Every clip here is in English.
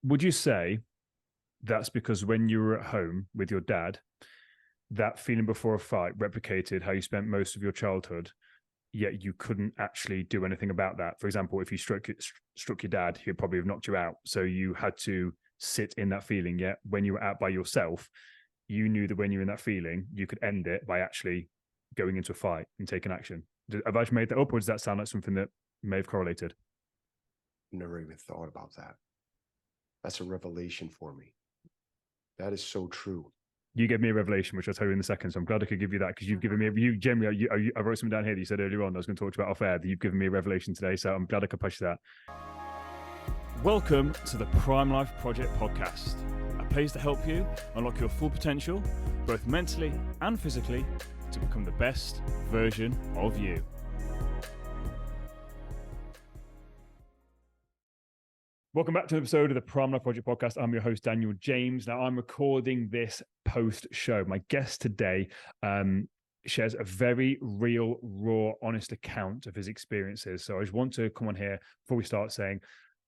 would you say that's because when you were at home with your dad, that feeling before a fight replicated how you spent most of your childhood, yet you couldn't actually do anything about that? For example, if you struck your dad, he'd probably have knocked you out. So you had to sit in that feeling. Yet when you were out by yourself, you knew that when you're in that feeling, you could end it by actually going into a fight and taking action. Have I actually made that up, or does that sound like something that may have correlated? Never even thought about that. That's a revelation for me. That is so true. You gave me a revelation, which I'll tell you in a second. So I'm glad I could give you that, because you've given me, I wrote something down here that you said earlier on I was going to talk about off air, that you've given me a revelation today. So I'm glad I could push that. Welcome to the Prime Life Project podcast, a place to help you unlock your full potential, both mentally and physically, to become the best version of you. Welcome back to an episode of the Prime Life Project podcast. I'm your host, Daniel James. Now, I'm recording this post-show. My guest today shares a very real, raw, honest account of his experiences. So I just want to come on here before we start saying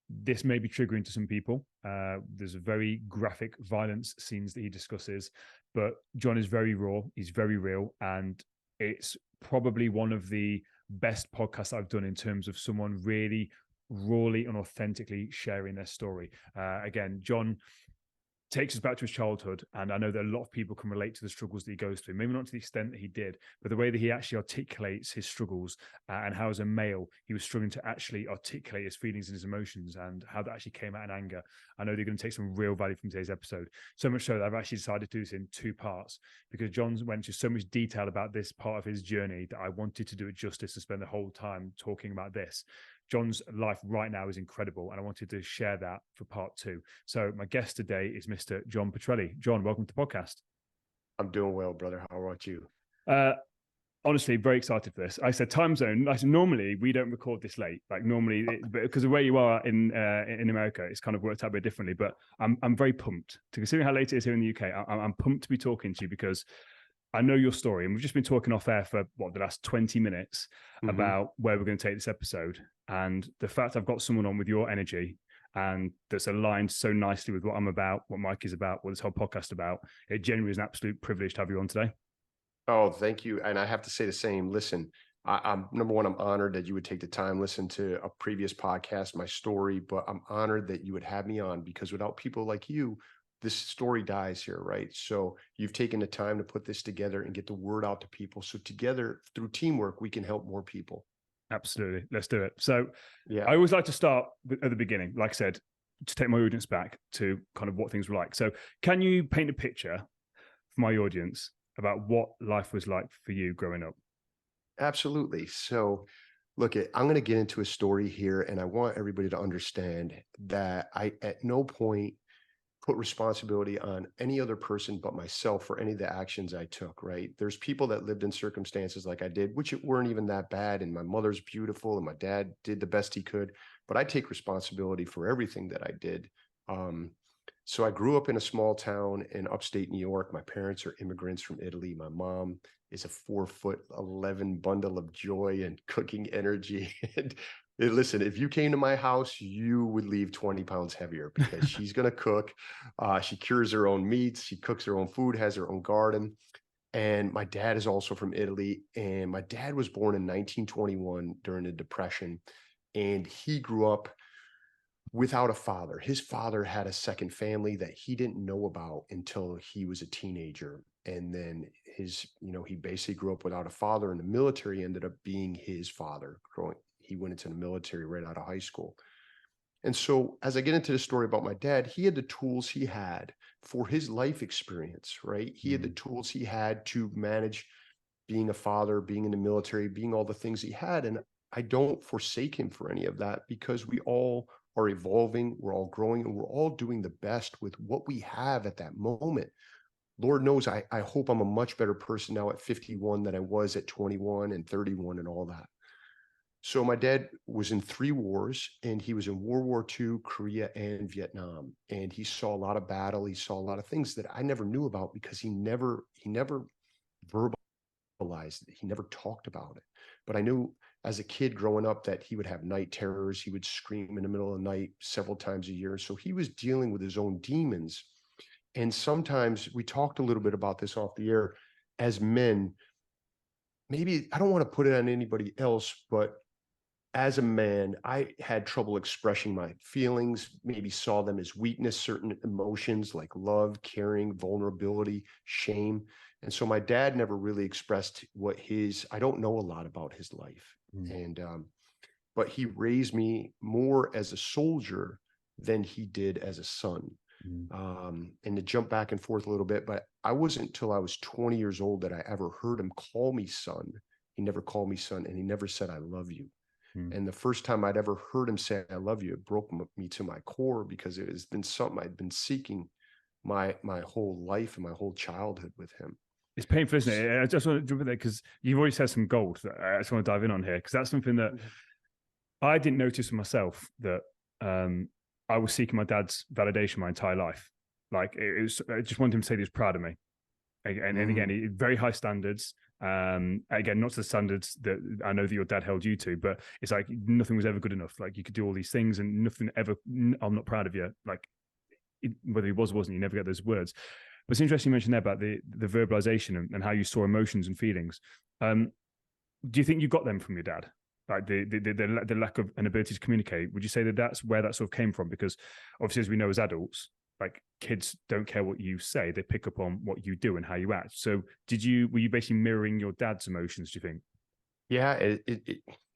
this may be triggering to some people. There's a very graphic violence scenes that he discusses, but John is very raw. He's very real. And it's probably one of the best podcasts I've done in terms of someone really rawly and authentically sharing their story. Again, John takes us back to his childhood, and I know that a lot of people can relate to the struggles that he goes through, maybe not to the extent that he did, but the way that he actually articulates his struggles, and how as a male he was struggling to actually articulate his feelings and his emotions, and how that actually came out in anger. I know they're going to take some real value from today's episode, so much so that I've actually decided to do this in two parts, because John went into so much detail about this part of his journey that I wanted to do it justice and spend the whole time talking about this. John's life right now is incredible, and I wanted to share that for part two. So my guest today is Mr. John Petrelli. John, welcome to the podcast. I'm doing well, brother. How about you? Honestly, very excited for this. I said time zone. Like, normally we don't record this late. Like normally, because of where you are in America, it's kind of worked out a bit differently. But I'm very pumped to considering how late it is here in the UK. I'm pumped to be talking to you because I know your story, and we've just been talking off air for the last 20 minutes about where we're going to take this episode. And the fact I've got someone on with your energy and that's aligned so nicely with what I'm about, what Mike is about, what this whole podcast about, it genuinely is an absolute privilege to have you on today. Oh, thank you. And I have to say the same. Listen, I'm number one, I'm honored that you would take the time, listen to a previous podcast, my story, but I'm honored that you would have me on, because without people like you, this story dies here, right? So you've taken the time to put this together and get the word out to people. So together, through teamwork, we can help more people. Absolutely. Let's do it. So yeah, I always like to start at the beginning, like I said, to take my audience back to kind of what things were like. So can you paint a picture for my audience about what life was like for you growing up? Absolutely. So look, I'm going to get into a story here, and I want everybody to understand that I at no point put responsibility on any other person but myself for any of the actions I took, right? There's people that lived in circumstances like I did, which weren't even that bad. And my mother's beautiful and my dad did the best he could, but I take responsibility for everything that I did. So I grew up in a small town in upstate New York. My parents are immigrants from Italy. My mom is a 4'11" bundle of joy and cooking energy. And listen, if you came to my house, you would leave 20 pounds heavier, because she's going to cook. She cures her own meats. She cooks her own food, has her own garden. And my dad is also from Italy. And my dad was born in 1921 during the Depression. And he grew up without a father. His father had a second family that he didn't know about until he was a teenager. And then he basically grew up without a father, and the military ended up being his father growing. He went into the military right out of high school. And so as I get into the story about my dad, he had the tools he had for his life experience, right? He had the tools he had to manage being a father, being in the military, being all the things he had. And I don't forsake him for any of that, because we all are evolving, we're all growing, and we're all doing the best with what we have at that moment. Lord knows, I hope I'm a much better person now at 51 than I was at 21 and 31 and all that. So my dad was in 3 wars, and he was in World War II, Korea, and Vietnam. And he saw a lot of battle. He saw a lot of things that I never knew about, because he never verbalized it. He never talked about it. But I knew as a kid growing up that he would have night terrors. He would scream in the middle of the night several times a year. So he was dealing with his own demons. And sometimes we talked a little bit about this off the air as men. Maybe I don't want to put it on anybody else, but as a man, I had trouble expressing my feelings, maybe saw them as weakness, certain emotions like love, caring, vulnerability, shame. And so my dad never really expressed I don't know a lot about his life. And, but he raised me more as a soldier than he did as a son. And to jump back and forth a little bit, but I wasn't until I was 20 years old that I ever heard him call me son. He never called me son, and he never said, I love you. And the first time I'd ever heard him say, I love you, it broke me to my core, because it has been something I'd been seeking my whole life and my whole childhood with him. It's painful, isn't it? I just want to jump in there because you've already said some gold that I just want to dive in on here, because that's something that I didn't notice for myself, that I was seeking my dad's validation my entire life. Like I just wanted him to say he was proud of me. And again, very high standards. Again, not to the standards that I know that your dad held you to, but it's like nothing was ever good enough. Like you could do all these things and nothing ever, I'm not proud of you. Like whether he was or wasn't, you never get those words. But it's interesting you mentioned there about the verbalization and how you saw emotions and feelings. Do you think you got them from your dad? Like the lack of an ability to communicate? You say that that's where that sort of came from? Because obviously, as we know as adults, like kids don't care what you say, they pick up on what you do and how you act. So were you basically mirroring your dad's emotions, do you think? Yeah,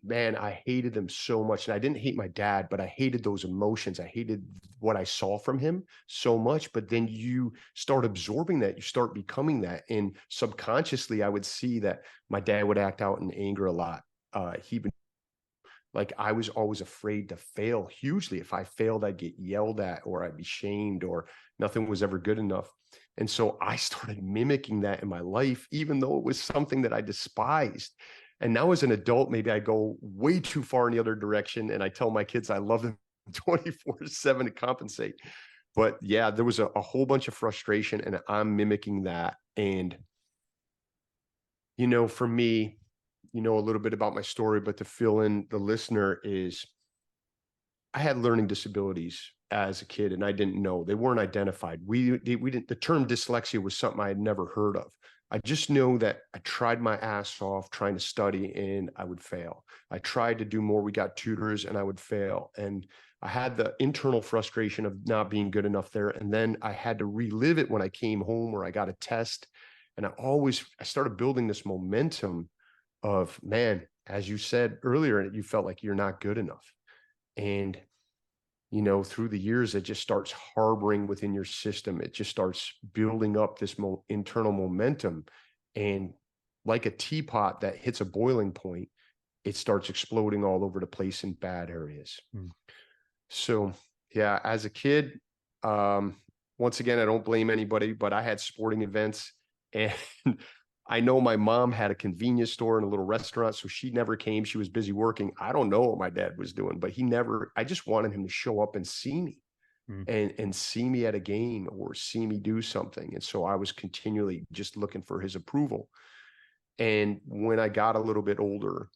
man, I hated them so much. And I didn't hate my dad, but I hated those emotions. I hated what I saw from him so much. But then you start absorbing that, you start becoming that. And subconsciously, I would see that my dad would act out in anger a lot. Like I was always afraid to fail hugely. If I failed, I'd get yelled at, or I'd be shamed, or nothing was ever good enough. And so I started mimicking that in my life, even though it was something that I despised. And now as an adult, maybe I go way too far in the other direction, and I tell my kids I love them 24/7 to compensate. But yeah, there was a whole bunch of frustration, and I'm mimicking that. And, for me, a little bit about my story, but to fill in the listener is I had learning disabilities as a kid, and I didn't know. They weren't identified. We didn't, the term dyslexia was something I had never heard of. I just know that I tried my ass off trying to study and I would fail. I tried to do more. We got tutors and I would fail. And I had the internal frustration of not being good enough there. And then I had to relive it when I came home, where I got a test. And I started building this momentum of, man, as you said earlier, you felt like you're not good enough. And, through the years, it just starts harboring within your system. It just starts building up this internal momentum. And like a teapot that hits a boiling point, it starts exploding all over the place in bad areas. So, yeah, as a kid, once again, I don't blame anybody, but I had sporting events, and I know my mom had a convenience store and a little restaurant, so she never came. She was busy working. I don't know what my dad was doing, but I just wanted him to show up and see me and see me at a game or see me do something. And so I was continually just looking for his approval. And when I got a little bit older,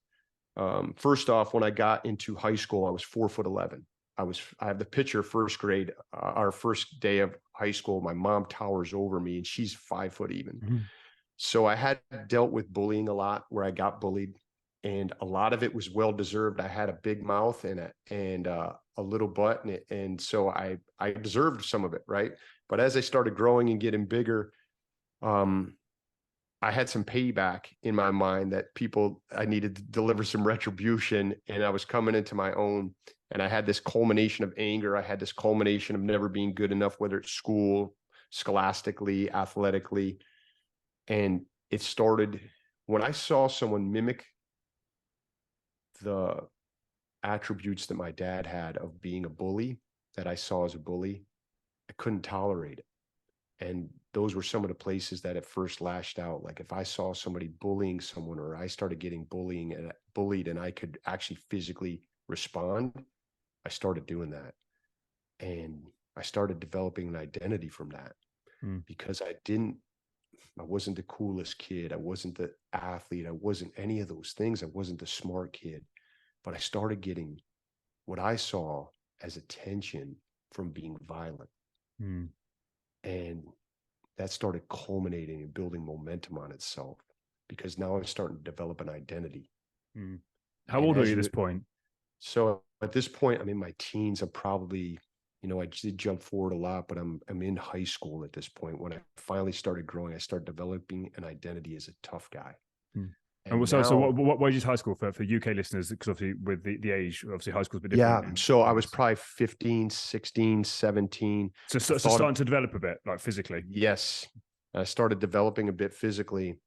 first off, when I got into high school, I was 4'11". I have the picture, first grade, our first day of high school. My mom towers over me and she's 5 foot even. So I had dealt with bullying a lot, where I got bullied, and a lot of it was well-deserved. I had a big mouth and a little butt, and so I deserved some of it, right? But as I started growing and getting bigger, I had some payback in my mind, that I needed to deliver some retribution, and I was coming into my own, and I had this culmination of anger. I had this culmination of never being good enough, whether it's school, scholastically, athletically. And it started when I saw someone mimic the attributes that my dad had of being a bully, that I saw as a bully. I couldn't tolerate it. And those were some of the places that at first lashed out. Like if I saw somebody bullying someone, or I started getting bullied and I could actually physically respond, I started doing that. And I started developing an identity from that, because I wasn't the coolest kid. I wasn't the athlete. I wasn't any of those things. I wasn't the smart kid. but I started getting what I saw as attention from being violent. Mm. And that started culminating and building momentum on itself, because now I'm starting to develop an identity. Mm. How And old were you at this point? So at this point, I'm in my teens. I'm probably, I did jump forward a lot, but I'm in high school at this point. When I finally started growing, I started developing an identity as a tough guy. Mm. And So now, what age is high school for UK listeners? Because obviously with the age, obviously high school's a bit yeah, different. so I was probably 15, 16, 17. So starting to develop a bit, like physically. Yes. I started developing a bit physically,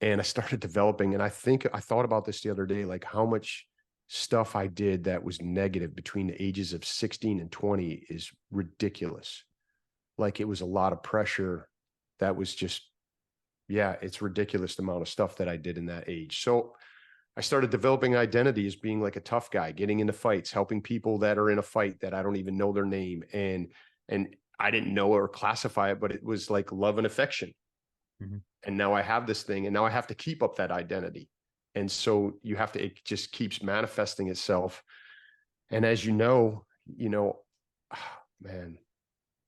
and I started developing, and I thought about this the other day, like how much stuff I did that was negative between the ages of 16 and 20 is ridiculous. Like, it was a lot of pressure that was just, yeah, it's ridiculous the amount of stuff that I did in that age. So I started developing identity as being like a tough guy, getting into fights, helping people that are in a fight that I don't even know their name. And I didn't know or classify it, but it was like love and affection. Mm-hmm. And now I have this thing, and now I have to keep up that identity. And so it just keeps manifesting itself. And as man,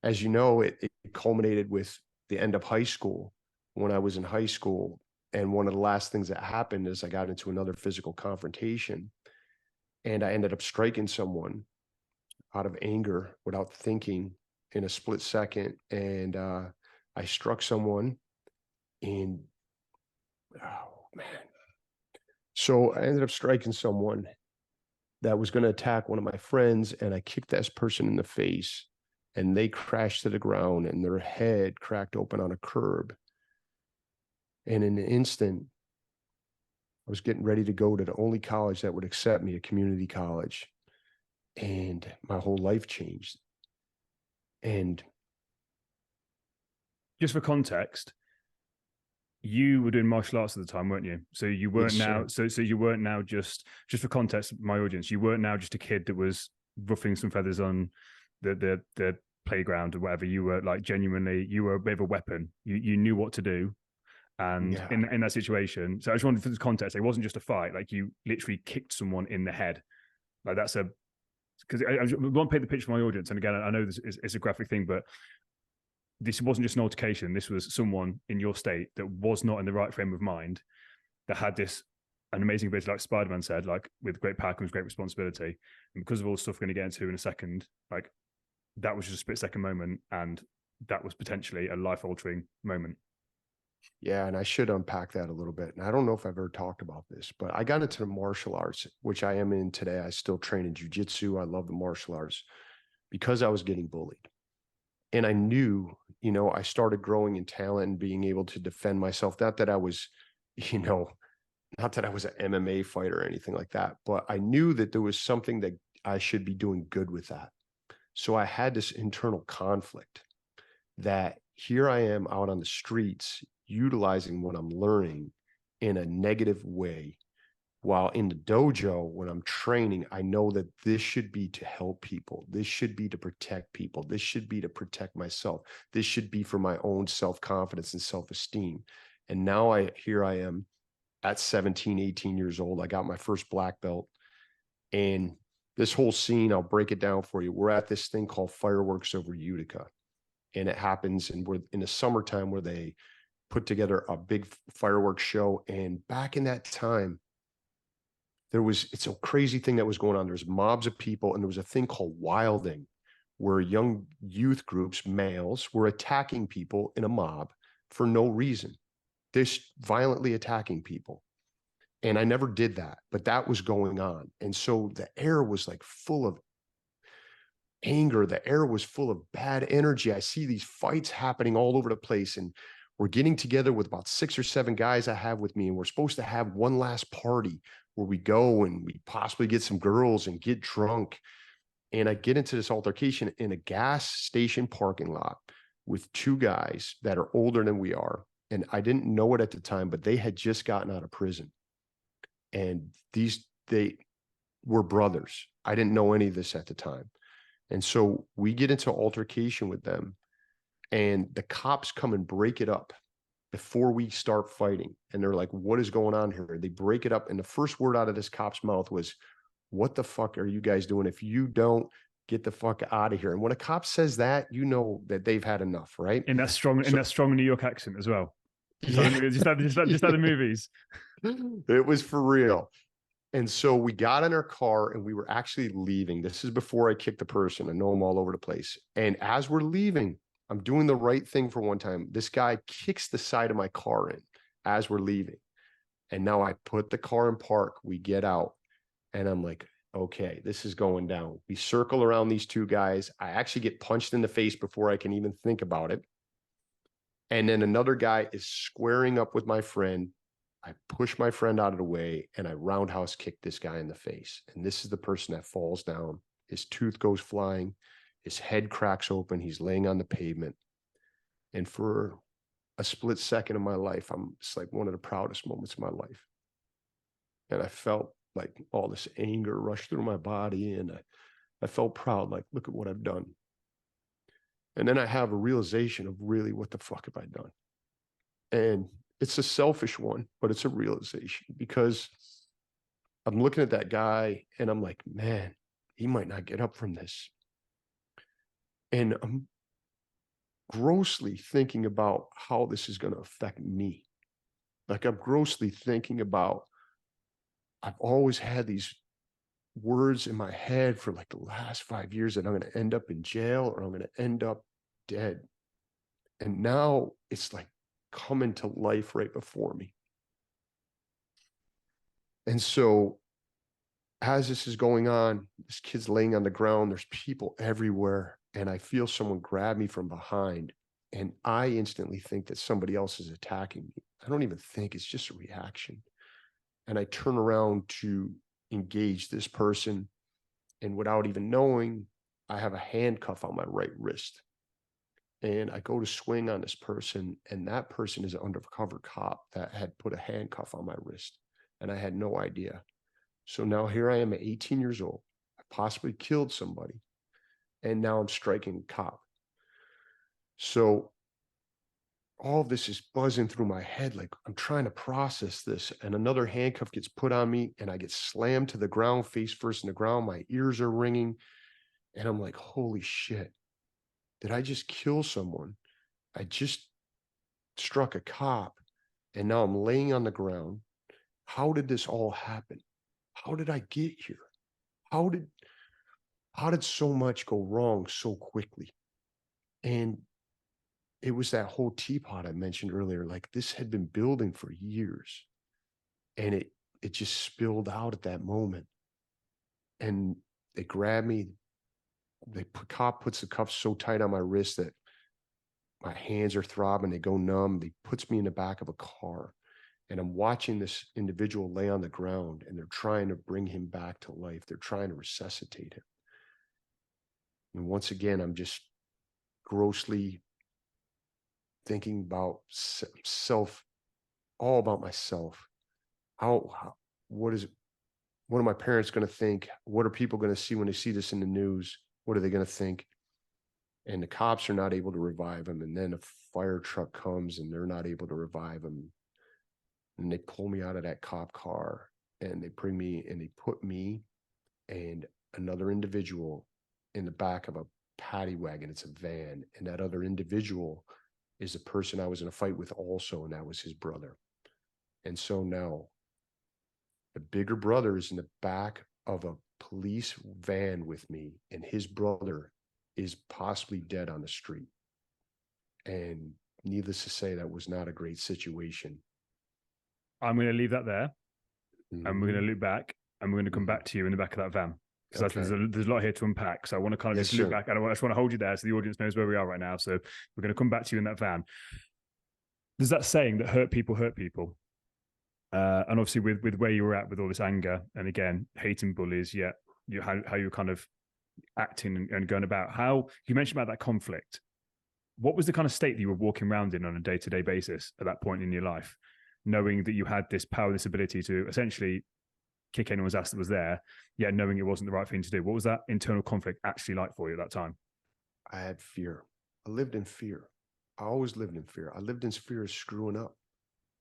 as you know, it culminated with the end of high school. When I was in high school, and one of the last things that happened is I got into another physical confrontation, and I ended up striking someone out of anger without thinking in a split second. And I struck someone, and oh man. So I ended up striking someone that was going to attack one of my friends, and I kicked this person in the face, and they crashed to the ground, and their head cracked open on a curb. And in an instant, I was getting ready to go to the only college that would accept me, a community college. And my whole life changed. And just for context, you were doing martial arts at the time, weren't you? So you weren't so you weren't now just for context, my audience, you weren't now just a kid that was ruffling some feathers on the playground or whatever. You were like genuinely, you were a bit of a weapon. You knew what to do. And in that situation, so I just wanted for this context, it wasn't just a fight, like you literally kicked someone in the head. Like that's because I want to paint the picture for my audience. And again, I know this is a graphic thing, but this wasn't just an altercation. This was someone in your state that was not in the right frame of mind, that had an amazing ability, like Spider-Man said, like with great power comes great responsibility. And because of all the stuff we're going to get into in a second, like that was just a split second moment. And that was potentially a life-altering moment. Yeah, and I should unpack that a little bit. And I don't know if I've ever talked about this, but I got into the martial arts, which I am in today. I still train in jiu-jitsu. I love the martial arts because I was getting bullied. And I knew, I started growing in talent and being able to defend myself. Not that I was, not that I was an MMA fighter or anything like that, but I knew that there was something that I should be doing good with that. So I had this internal conflict that here I am out on the streets, utilizing what I'm learning in a negative way. While in the dojo, when I'm training, I know that this should be to help people. This should be to protect people. This should be to protect myself. This should be for my own self-confidence and self-esteem. And now here I am at 17, 18 years old. I got my first black belt. And this whole scene, I'll break it down for you. We're at this thing called Fireworks Over Utica. And it happens, and we're in the summertime where they put together a big fireworks show. And back in that time, it's a crazy thing that was going on. There's mobs of people, and there was a thing called wilding, where young youth groups, males, were attacking people in a mob for no reason. They're violently attacking people. And I never did that, but that was going on. And so the air was like full of anger. The air was full of bad energy. I see these fights happening all over the place, and we're getting together with about 6 or 7 guys I have with me, and we're supposed to have one last party where we go and we possibly get some girls and get drunk. And I get into this altercation in a gas station parking lot with 2 guys that are older than we are. And I didn't know it at the time, but they had just gotten out of prison. And they were brothers. I didn't know any of this at the time. And so we get into altercation with them, and the cops come and break it up before we start fighting. And they're like, what is going on here? They break it up. And the first word out of this cop's mouth was, what the fuck are you guys doing? If you don't, get the fuck out of here. And when a cop says that, you know that they've had enough, right? In that strong New York accent as well. Just Yeah. like the movies. It was for real. And so we got in our car and we were actually leaving. This is before I kicked the person. I know I'm all over the place. And as we're leaving, I'm doing the right thing for one time. This guy kicks the side of my car in as we're leaving. And now I put the car in park. We get out and I'm like, okay, this is going down. We circle around these two guys. I actually get punched in the face before I can even think about it. And then another guy is squaring up with my friend. I push my friend out of the way and I roundhouse kick this guy in the face. And this is the person that falls down. His tooth goes flying. His head cracks open. He's laying on the pavement. And for a split second of my life, it's like one of the proudest moments of my life. And I felt like all this anger rushed through my body. And I felt proud, like, look at what I've done. And then I have a realization of really what the fuck have I done? And it's a selfish one, but it's a realization because I'm looking at that guy and I'm like, man, he might not get up from this. And I'm grossly thinking about how this is going to affect me. Like I'm grossly thinking about, I've always had these words in my head for like the last 5 years that I'm going to end up in jail or I'm going to end up dead. And now it's like coming to life right before me. And so as this is going on, this kid's laying on the ground, there's people everywhere. And I feel someone grab me from behind. And I instantly think that somebody else is attacking me. I don't even think, it's just a reaction. And I turn around to engage this person. And without even knowing, I have a handcuff on my right wrist. And I go to swing on this person. And that person is an undercover cop that had put a handcuff on my wrist. And I had no idea. So now here I am at 18 years old. I possibly killed somebody. And now I'm striking a cop. So all of this is buzzing through my head. Like I'm trying to process this. And another handcuff gets put on me and I get slammed to the ground, face first in the ground. My ears are ringing. And I'm like, holy shit. Did I just kill someone? I just struck a cop. And now I'm laying on the ground. How did this all happen? How did I get here? How did so much go wrong so quickly? And it was that whole teapot I mentioned earlier. Like this had been building for years. And it just spilled out at that moment. And they grabbed me. Cop puts the cuffs so tight on my wrist that my hands are throbbing. They go numb. They puts me in the back of a car. And I'm watching this individual lay on the ground and they're trying to bring him back to life. They're trying to resuscitate him. And once again, I'm just grossly thinking about self, all about myself. What are my parents going to think? What are people going to see when they see this in the news? What are they going to think? And the cops are not able to revive him. And then a fire truck comes and they're not able to revive him. And they pull me out of that cop car and they bring me and they put me and another individual in the back of a paddy wagon. It's a van. And that other individual is the person I was in a fight with also. And that was his brother. And so now the bigger brother is in the back of a police van with me, and his brother is possibly dead on the street. And needless to say, that was not a great situation. I'm going to leave that there, and we're going to loop back, and we're going to come back to you in the back of that van. Because there's a lot here to unpack. So I want to kind of just loop back, and I just want to hold you there so the audience knows where we are right now. So we're going to come back to you in that van. There's that saying that hurt people hurt people. And obviously with where you were at with all this anger and again, hating bullies, yet how you're kind of acting and going about, how you mentioned about that conflict. What was the kind of state that you were walking around in on a day-to-day basis at that point in your life, knowing that you had this power, this ability to essentially kick anyone's ass that was there, yet knowing it wasn't the right thing to do? What was that internal conflict actually like for you at that time? I had fear. I lived in fear. I always lived in fear. I lived in fear of screwing up.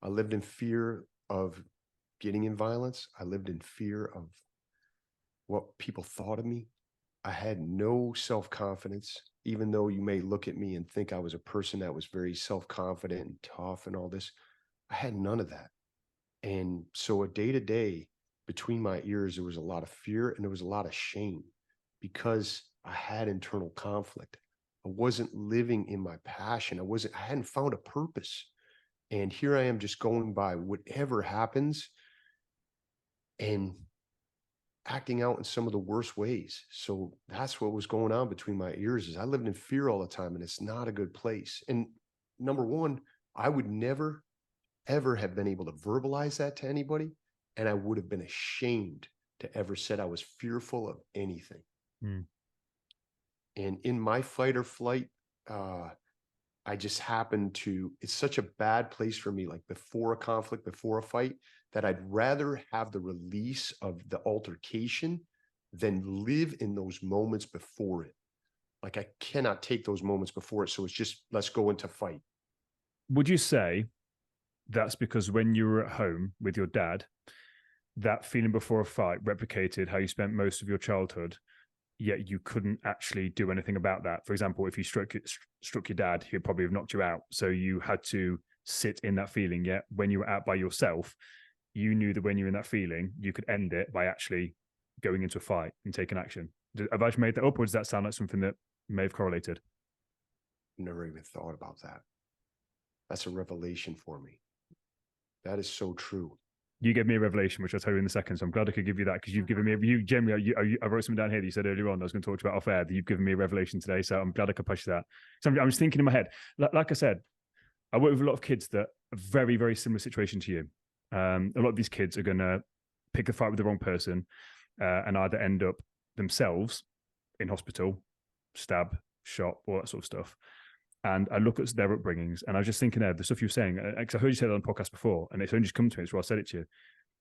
I lived in fear of getting in violence. I lived in fear of what people thought of me. I had no self-confidence, even though you may look at me and think I was a person that was very self-confident and tough and all this. I had none of that. And so a day to day between my ears, there was a lot of fear and there was a lot of shame because I had internal conflict. I wasn't living in my passion. I hadn't found a purpose. And here I am just going by whatever happens and acting out in some of the worst ways. So that's what was going on between my ears is I lived in fear all the time, and it's not a good place. And number one, I would never, ever have been able to verbalize that to anybody. And I would have been ashamed to ever said I was fearful of anything. Mm. And in my fight or flight, I just happened to, it's such a bad place for me, like before a conflict, before a fight, that I'd rather have the release of the altercation than live in those moments before it. Like I cannot take those moments before it. So it's just, let's go into fight. Would you say that's because when you were at home with your dad, that feeling before a fight replicated how you spent most of your childhood, yet you couldn't actually do anything about that? For example, if you struck your dad, he'd probably have knocked you out. So you had to sit in that feeling. Yet when you were out by yourself, you knew that when you're in that feeling, you could end it by actually going into a fight and taking action. Have I made that up, or does that sound like something that may have correlated? Never even thought about that. That's a revelation for me. That is so true. You gave me a revelation, which I'll tell you in a second. So I'm glad I could give you that, because you've given me, I wrote something down here that you said earlier on, I was going to talk to you about off air, that you've given me a revelation today. So I'm glad I could push that. So I'm just thinking in my head, like I said, I work with a lot of kids that are very, very similar situation to you. A lot of these kids are going to pick a fight with the wrong person and either end up themselves in hospital, stab, shot, all that sort of stuff. And I look at their upbringings, and I was just thinking there, the stuff you were saying, because I heard you say that on the podcast before, and it's only just come to me, so I said it to you,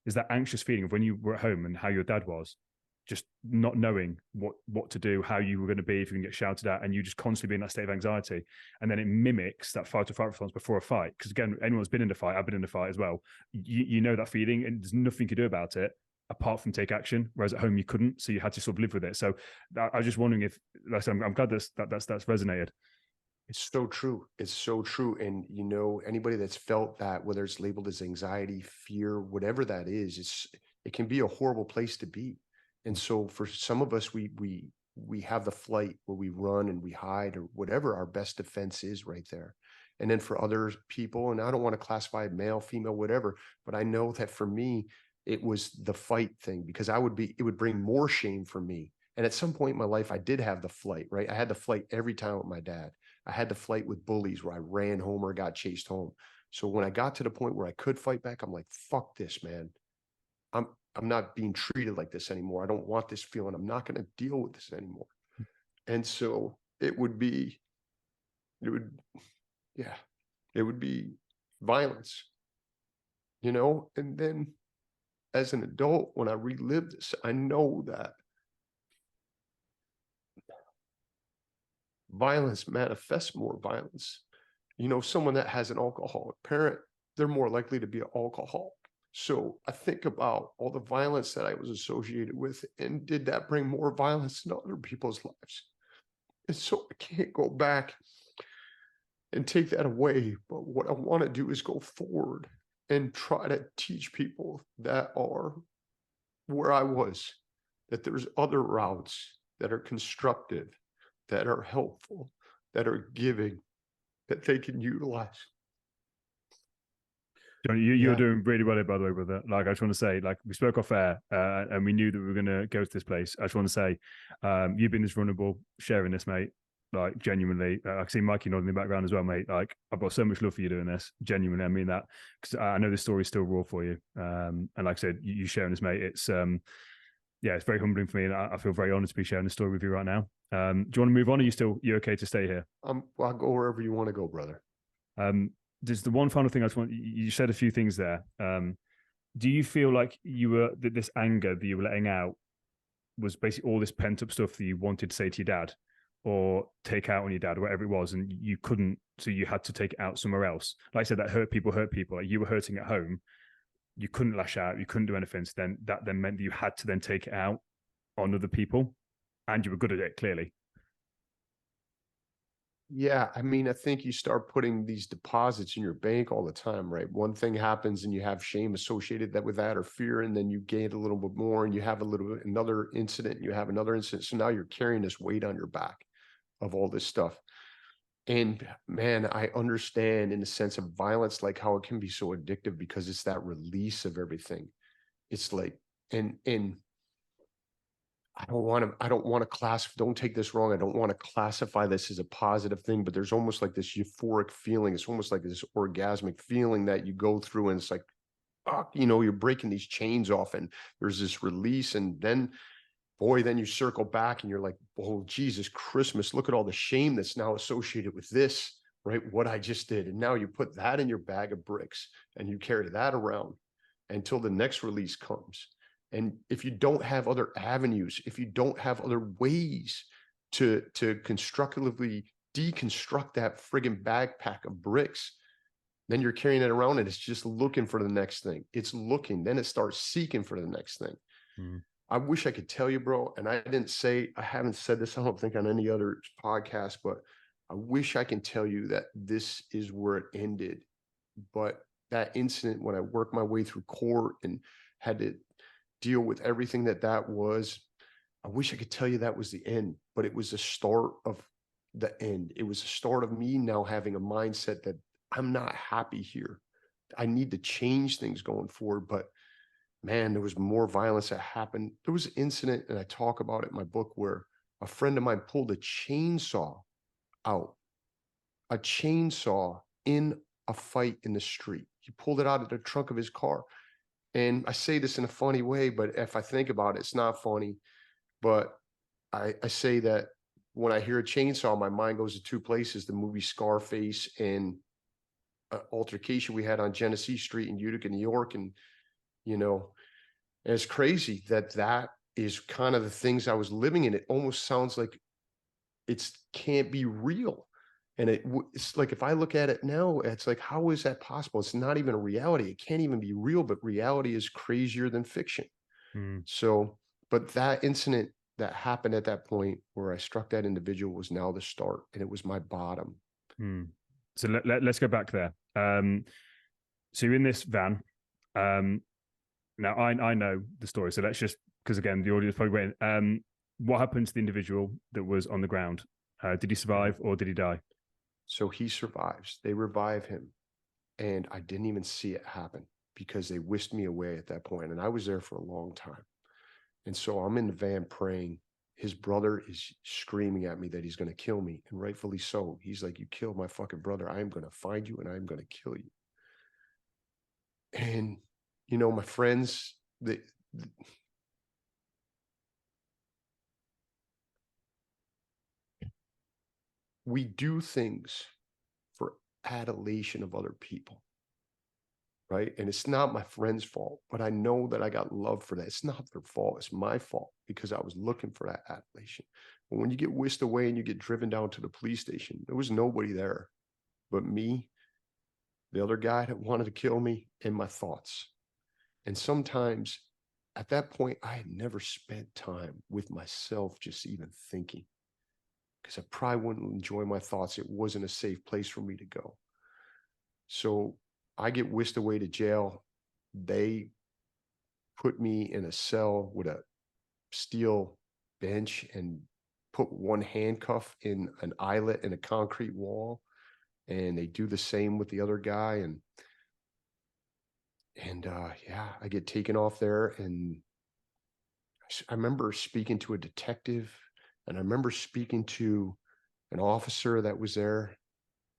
is that anxious feeling of when you were at home and how your dad was, just not knowing what to do, how you were going to be, if you can get shouted at, and you just constantly be in that state of anxiety. And then it mimics that fight or flight response before a fight. Because again, anyone's been in a fight, I've been in a fight as well. You know that feeling, and there's nothing you can do about it apart from take action. Whereas at home you couldn't, so you had to sort of live with it. So I was just wondering if, like I said, I'm glad that's resonated. It's so true. It's so true. And you know, anybody that's felt that, whether it's labeled as anxiety, fear, whatever that is, it can be a horrible place to be. And so for some of us, we have the flight where we run and we hide, or whatever our best defense is right there. And then for other people, and I don't want to classify male, female, whatever, but I know that for me, it was the fight thing, because it would bring more shame for me. And at some point in my life, I did have the flight, right? I had the flight every time with my dad. I had the flight with bullies where I ran home or got chased home. So when I got to the point where I could fight back, I'm like, fuck this, man. I'm not being treated like this anymore. I don't want this feeling. I'm not going to deal with this anymore. And so it would be violence, you know? And then as an adult, when I relive this, I know that violence manifests more violence. You know, someone that has an alcoholic parent, they're more likely to be an alcoholic. So I think about all the violence that I was associated with, and did that bring more violence in other people's lives? And so I can't go back and take that away. But what I want to do is go forward and try to teach people that are where I was, that there's other routes that are constructive, that are helpful, that are giving, that they can utilize. John, you're doing really well, by the way, brother. Like, I just want to say, like, we spoke off air and we knew that we were going to go to this place. I just want to say, you've been this vulnerable, sharing this, mate. Like, genuinely, I can see Mikey nodding in the background as well, mate. Like, I've got so much love for you doing this. Genuinely, I mean that, because I know the story's still raw for you. And like I said, you sharing this, mate, it's it's very humbling for me, and I feel very honored to be sharing this story with you right now. Do you want to move on? Are you okay to stay here? I'll go wherever you want to go, brother. There's the one final thing I just want. You said a few things there. Do you feel like this anger that you were letting out was basically all this pent up stuff that you wanted to say to your dad or take out on your dad, or whatever it was, and you couldn't, so you had to take it out somewhere else? Like I said, that hurt people. Like, you were hurting at home, you couldn't lash out, you couldn't do anything. So then that meant that you had to then take it out on other people, and you were good at it, clearly. Yeah, I mean, I think you start putting these deposits in your bank all the time, right? One thing happens and you have shame associated that with that, or fear, and then you gain a little bit more and you have a little bit another incident, and you have another incident. So now you're carrying this weight on your back of all this stuff. And man, I understand in the sense of violence, like how it can be so addictive because it's that release of everything. It's like, and I don't want to don't take this wrong. I don't want to classify this as a positive thing, but there's almost like this euphoric feeling. It's almost like this orgasmic feeling that you go through, and it's like, oh, you're breaking these chains off, and there's this release. And then, boy, then you circle back and you're like, oh, Jesus Christmas, look at all the shame that's now associated with this, right? What I just did. And now you put that in your bag of bricks and you carry that around until the next release comes. And if you don't have other avenues, if you don't have other ways to constructively deconstruct that friggin' backpack of bricks, then you're carrying it around and it's just looking for the next thing. It's looking, then it starts seeking for the next thing. I wish I could tell you, bro, and I haven't said this, I don't think, on any other podcast, but I wish I can tell you that this is where it ended. But that incident, when I worked my way through court and had to deal with everything that was, I wish I could tell you that was the end, but it was the start of the end. It was the start of me now having a mindset that I'm not happy here. I need to change things going forward. But man, there was more violence that happened. There was an incident, and I talk about it in my book, where a friend of mine pulled a chainsaw out, a chainsaw in a fight in the street. He pulled it out of the trunk of his car. And I say this in a funny way, but if I think about it, it's not funny. But I say that when I hear a chainsaw, my mind goes to two places: the movie Scarface and an altercation we had on Genesee Street in Utica, New York. And, and it's crazy that is kind of the things I was living in. It almost sounds like it can't be real. And it's like, if I look at it now, it's like, how is that possible? It's not even a reality. It can't even be real, but reality is crazier than fiction. So, but that incident that happened at that point where I struck that individual was now the start, and it was my bottom. So let's go back there. So you're in this van. Now I know the story, so let's just, because again, the audience probably went, what happened to the individual that was on the ground? Did he survive or did he die? So he survives. They revive him. And I didn't even see it happen because they whisked me away at that point. And I was there for a long time. And so I'm in the van praying. His brother is screaming at me that he's going to kill me. And rightfully so. He's like, you killed my fucking brother. I am going to find you and I'm going to kill you. And, my friends, we do things for adulation of other people, right? And it's not my friend's fault, but I know that I got love for that. It's not their fault. It's my fault because I was looking for that adulation. But when you get whisked away and you get driven down to the police station, there was nobody there but me, the other guy that wanted to kill me, and my thoughts. And sometimes at that point, I had never spent time with myself, just even thinking, because I probably wouldn't enjoy my thoughts. It wasn't a safe place for me to go. So I get whisked away to jail. They put me in a cell with a steel bench and put one handcuff in an eyelet in a concrete wall. And they do the same with the other guy. And yeah, I get taken off there. And I remember speaking to a detective, and I remember speaking to an officer that was there.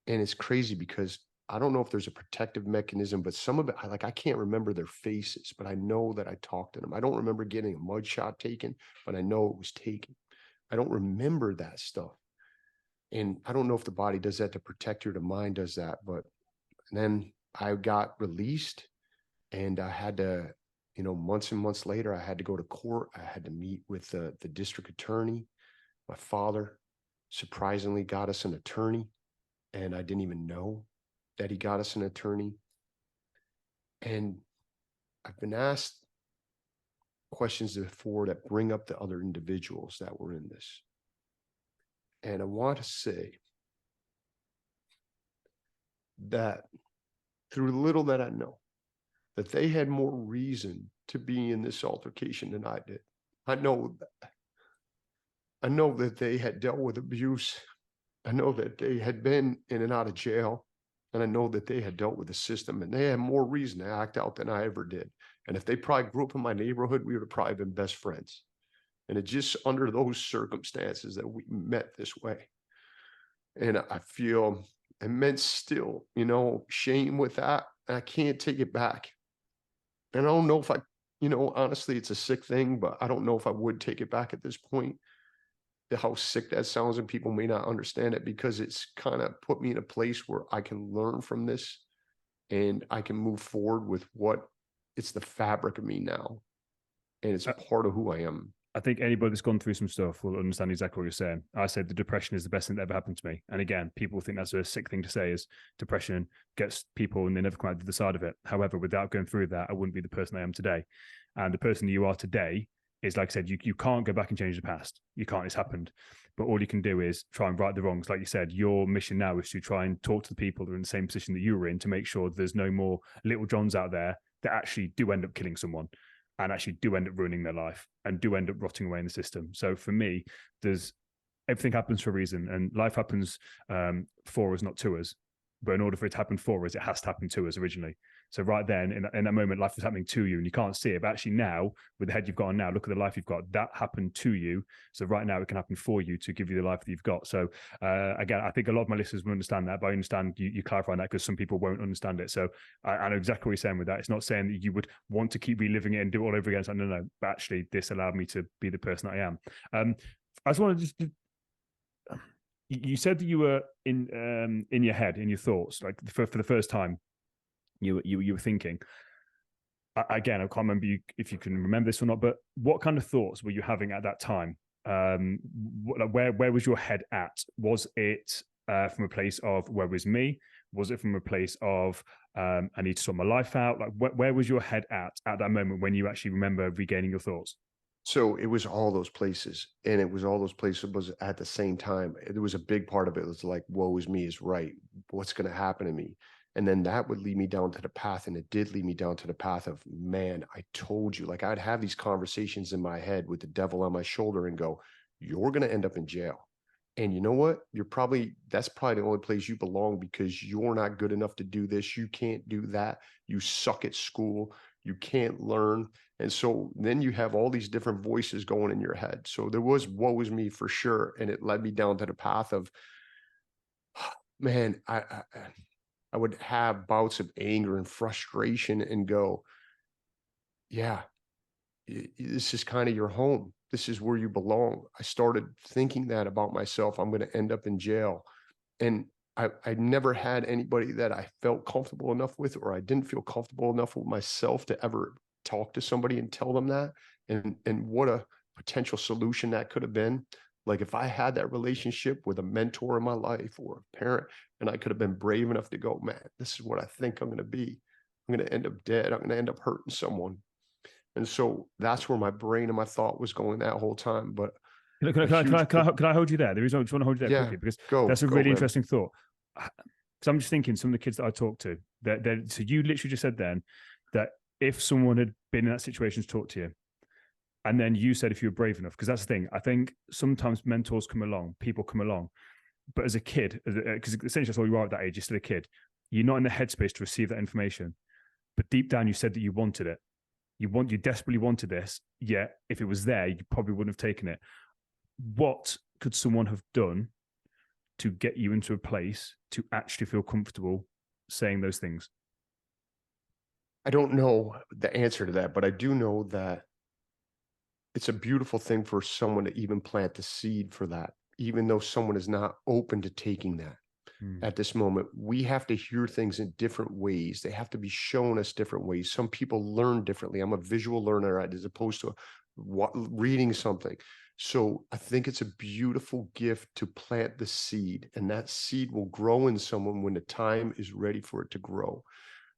And it's crazy because I don't know if there's a protective mechanism, but some of it, I can't remember their faces, but I know that I talked to them. I don't remember getting a mug shot taken, but I know it was taken. I don't remember that stuff. And I don't know if the body does that to protect you or the mind does that. But then I got released, and I had to, months and months later, I had to go to court. I had to meet with the district attorney. My father surprisingly got us an attorney, and I didn't even know that he got us an attorney. And I've been asked questions before that bring up the other individuals that were in this. And I want to say that through the little that I know, that they had more reason to be in this altercation than I did. I know that they had dealt with abuse. I know that they had been in and out of jail. And I know that they had dealt with the system, and they had more reason to act out than I ever did. And if they probably grew up in my neighborhood, we would have probably been best friends. And it just under those circumstances that we met this way. And I feel immense still, shame with that. And I can't take it back. And I don't know if I, honestly, it's a sick thing, but I don't know if I would take it back at this point. How sick that sounds, and people may not understand it, because it's kind of put me in a place where I can learn from this and I can move forward with it's the fabric of me now. And it's a part of who I am. I think anybody that's gone through some stuff will understand exactly what you're saying. I said the depression is the best thing that ever happened to me. And again, people think that's a sick thing to say, is depression gets people and they never come out the other side of it. However, without going through that, I wouldn't be the person I am today. And the person you are today is, like I said, you can't go back and change the past. You can't, it's happened. But all you can do is try and right the wrongs. Like you said, your mission now is to try and talk to the people that are in the same position that you were in, to make sure there's no more little Johns out there that actually do end up killing someone and actually do end up ruining their life and do end up rotting away in the system. So for me, everything happens for a reason, and life happens for us, not to us. But in order for it to happen for us, it has to happen to us originally. So right then, in that moment, life is happening to you and you can't see it. But actually now, with the head you've got on now, look at the life you've got. That happened to you. So right now it can happen for you to give you the life that you've got. So again, I think a lot of my listeners will understand that, but I understand you clarifying that, because some people won't understand it. So I know exactly what you're saying with that. It's not saying that you would want to keep reliving it and do it all over again. It's like, no. But actually, this allowed me to be the person I am. I just want to you said that you were in your head, in your thoughts, like for the first time, you were thinking. Again, I can't remember if you can remember this or not, but what kind of thoughts were you having at that time? Where was your head at? Was it from a place of where was me? Was it from a place of I need to sort my life out? Like where was your head at that moment when you actually remember regaining your thoughts? So it was all those places, and it was all those places was at the same time. There was a big part of it was like, woe is me is right. What's going to happen to me? And then that would lead me down to the path. And it did lead me down to the path of, man, I told you. Like, I'd have these conversations in my head with the devil on my shoulder and go, you're going to end up in jail. And you know what? That's probably the only place you belong, because you're not good enough to do this. You can't do that. You suck at school. You can't learn. And so then you have all these different voices going in your head. So there was woe is me for sure. And it led me down to the path of, man, I would have bouts of anger and frustration and go, yeah, this is kind of your home. This is where you belong. I started thinking that about myself. I'm going to end up in jail. And I never had anybody that I felt comfortable enough with, or I didn't feel comfortable enough with myself to ever talk to somebody and tell them that. And what a potential solution that could have been. Like, if I had that relationship with a mentor in my life or a parent, and I could have been brave enough to go, man, this is what I think I'm going to be. I'm going to end up dead. I'm going to end up hurting someone. And so that's where my brain and my thought was going that whole time. But Can I hold you there? The reason I just want to hold you there quickly, because that's a really interesting thought. Because I'm just thinking, some of the kids that I talk to, so you literally just said then that if someone had been in that situation to talk to you, and then you said if you were brave enough, because that's the thing. I think sometimes mentors come along, people come along, but as a kid, because essentially that's all you are at that age, you're still a kid. You're not in the headspace to receive that information. But deep down, you said that you wanted it. You desperately wanted this. Yet, if it was there, you probably wouldn't have taken it. What could someone have done to get you into a place to actually feel comfortable saying those things? I don't know the answer to that, but I do know that it's a beautiful thing for someone to even plant the seed for that, even though someone is not open to taking that. At this moment, we have to hear things in different ways. They have to be shown us different ways. Some people learn differently. I'm a visual learner as opposed to reading something. So I think it's a beautiful gift to plant the seed, and that seed will grow in someone when the time is ready for it to grow.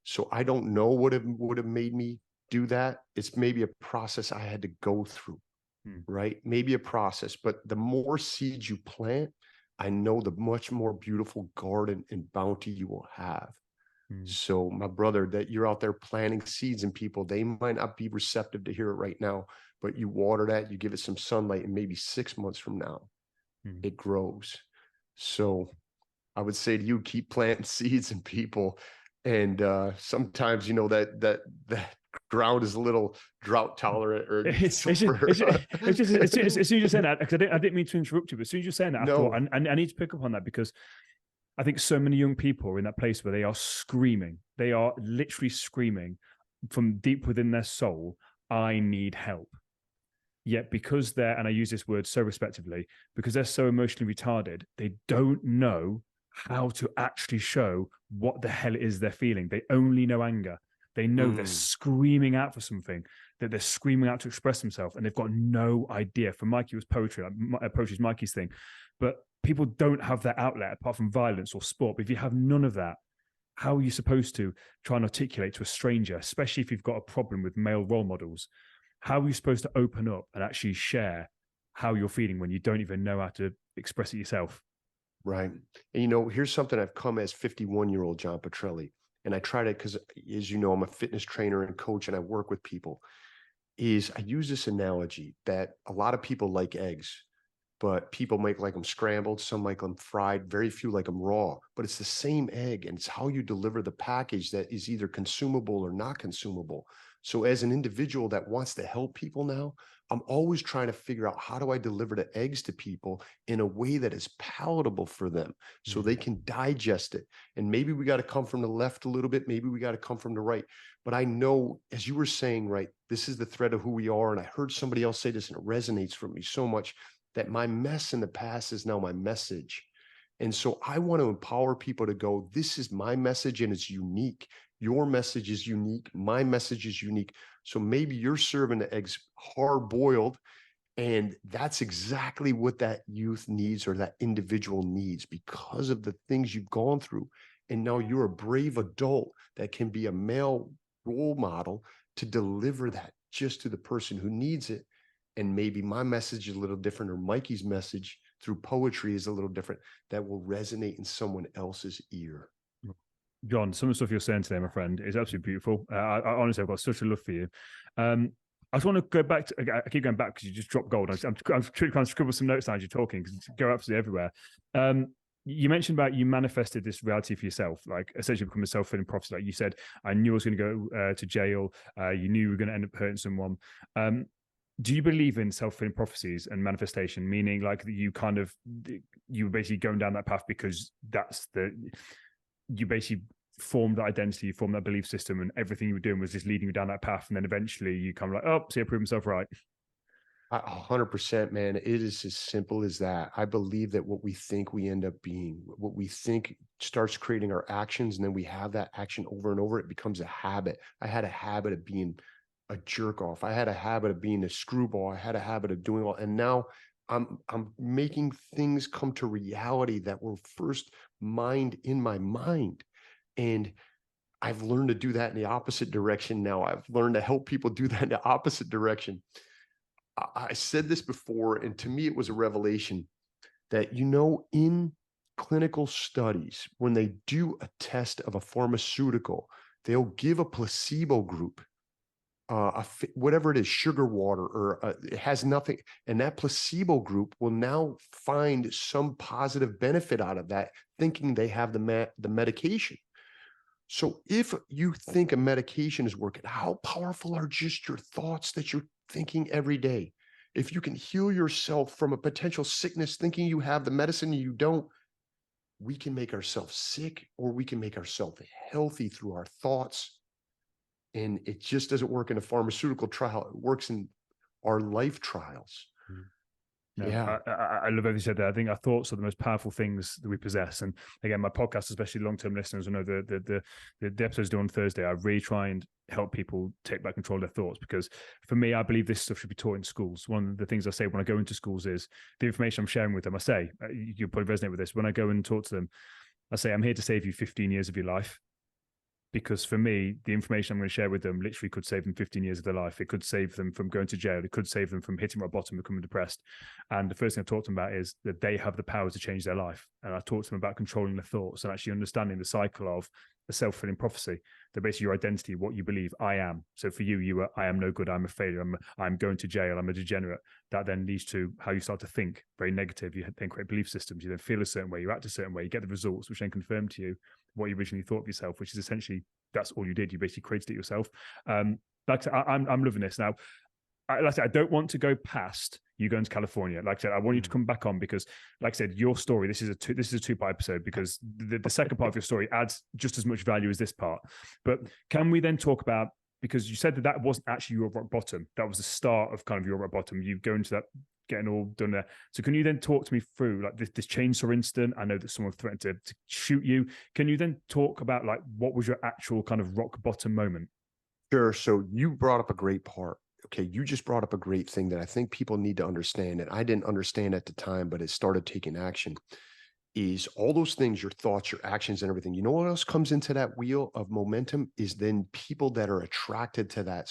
So I don't know what it would have made me do that, it's maybe a process I had to go through, right? Maybe a process, but the more seeds you plant, I know the much more beautiful garden and bounty you will have. So my brother, that you're out there planting seeds in people, they might not be receptive to hear it right now, but you water that, you give it some sunlight, and maybe 6 months from now, it grows. So I would say to you, keep planting seeds in people. And sometimes, you know, that ground is a little drought tolerant, or it's just as soon as you said that, because I didn't mean to interrupt you, but as soon as you're saying that, I thought I need to pick up on that, because I think so many young people are in that place where they are screaming. They are literally screaming from deep within their soul, I need help. Yet because they're, and I use this word so respectively, because they're so emotionally retarded, they don't know how to actually show what the hell it is they're feeling. They only know anger. They know they're screaming out for something, that they're screaming out to express themselves, and they've got no idea. For Mikey, it was poetry. Poetry is Mikey's thing. But people don't have that outlet apart from violence or sport. But if you have none of that, how are you supposed to try and articulate to a stranger, especially if you've got a problem with male role models? How are you supposed to open up and actually share how you're feeling when you don't even know how to express it yourself? Right. And, you know, here's something I've come as 51-year-old John Petrelli. And I try to, because as you know, I'm a fitness trainer and coach, and I work with people, is I use this analogy that a lot of people like eggs, but people might like them scrambled, some like them fried, very few like them raw, but it's the same egg, and it's how you deliver the package that is either consumable or not consumable. So as an individual that wants to help people now, I'm always trying to figure out, how do I deliver the eggs to people in a way that is palatable for them so they can digest it? And maybe we got to come from the left a little bit, maybe we got to come from the right. But I know, as you were saying, right, this is the thread of who we are. And I heard somebody else say this, and it resonates for me so much, that my mess in the past is now my message. And so I want to empower people to go, this is my message and it's unique. Your message is unique. My message is unique. So maybe you're serving the eggs hard boiled, and that's exactly what that youth needs, or that individual needs, because of the things you've gone through. And now you're a brave adult that can be a male role model to deliver that just to the person who needs it. And maybe my message is a little different, or Mikey's message through poetry is a little different, that will resonate in someone else's ear. John, some of the stuff you're saying today, my friend, is absolutely beautiful. I honestly, I've got such a love for you. I just want to go back to, I keep going back because you just dropped gold. I'm trying to scribble some notes as you're talking, because it's go absolutely everywhere. You mentioned about you manifested this reality for yourself, like essentially become a self-fulfilling prophecy. Like you said, I knew I was going to go to jail. You knew you were going to end up hurting someone. Do you believe in self-fulfilling prophecies and manifestation, meaning like that you were basically going down that path because you basically formed that identity, you formed that belief system, and everything you were doing was just leading you down that path, and then eventually you kind of like, oh, see, I proved myself right. 100%, man. It is as simple as that. I believe that what we think, we end up being. What we think starts creating our actions, and then we have that action over and over. It becomes a habit. I had a habit of being a jerk off. I had a habit of being a screwball. I had a habit of doing all, and now I'm making things come to reality that were first mined in my mind. And I've learned to do that in the opposite direction now. I've learned to help people do that in the opposite direction. I said this before, and to me, it was a revelation that, you know, in clinical studies, when they do a test of a pharmaceutical, they'll give a placebo group whatever it is, sugar water, or it has nothing. And that placebo group will now find some positive benefit out of that, thinking they have the medication. So if you think a medication is working, how powerful are just your thoughts that you're thinking every day? If you can heal yourself from a potential sickness, thinking you have the medicine and you don't, we can make ourselves sick, or we can make ourselves healthy through our thoughts. And it just doesn't work in a pharmaceutical trial. It works in our life trials. No, yeah, I love everything you said there. I think our thoughts are the most powerful things that we possess. And again, my podcast, especially long-term listeners, I know the episodes do on Thursday. I really try and help people take back control of their thoughts, because for me, I believe this stuff should be taught in schools. One of the things I say when I go into schools is the information I'm sharing with them. I say, you'll probably resonate with this. When I go and talk to them, I say, I'm here to save you 15 years of your life. because for me, the information I'm going to share with them literally could save them 15 years of their life. It could save them from going to jail. It could save them from hitting rock bottom, becoming depressed. And the first thing I talk to them about is that they have the power to change their life. And I talk to them about controlling their thoughts and actually understanding the cycle of a self-fulfilling prophecy. That basically your identity, what you believe, I am. So for you, you are, I am no good, I'm a failure, I'm going to jail, I'm a degenerate. That then leads to how you start to think very negative. You then create belief systems. You then feel a certain way, you act a certain way, you get the results, which then confirm to you what you originally thought of yourself, which is essentially, that's all you did. You basically created it yourself. Like I said, I'm loving this now. Like I said, I don't want to go past you going to California. Like I said, I want you to come back on because, like I said, your story. This is a two-part episode because the second part of your story adds just as much value as this part. But can we then talk about, because you said that wasn't actually your rock bottom. That was the start of kind of your rock bottom. You go into that getting all done there. So can you then talk to me through like this chainsaw incident? I know that someone threatened to shoot you. Can you then talk about like what was your actual kind of rock bottom moment? Sure. So you brought up a great part. Okay, you just brought up a great thing that I think people need to understand, and I didn't understand at the time, but it started taking action, is all those things, your thoughts, your actions, and everything. You know what else comes into that wheel of momentum is then people that are attracted to that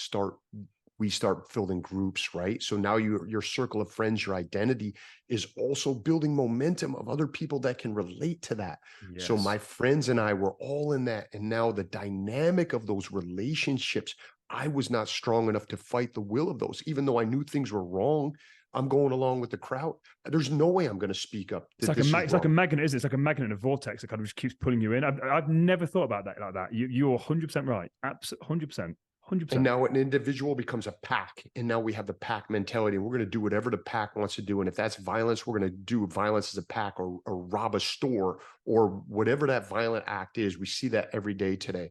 we start building groups, right? So now your circle of friends, your identity is also building momentum of other people that can relate to that. Yes. So my friends and I were all in that. And now the dynamic of those relationships, I was not strong enough to fight the will of those, even though I knew things were wrong. I'm going along with the crowd. There's no way I'm going to speak up. It's like a magnet, isn't it? It's like a magnet in a vortex that kind of just keeps pulling you in. I've never thought about that like that. You're 100% right. Absolutely 100%. 100%. And now an individual becomes a pack. And now we have the pack mentality. And we're going to do whatever the pack wants to do. And if that's violence, we're going to do violence as a pack or rob a store or whatever that violent act is. We see that every day today.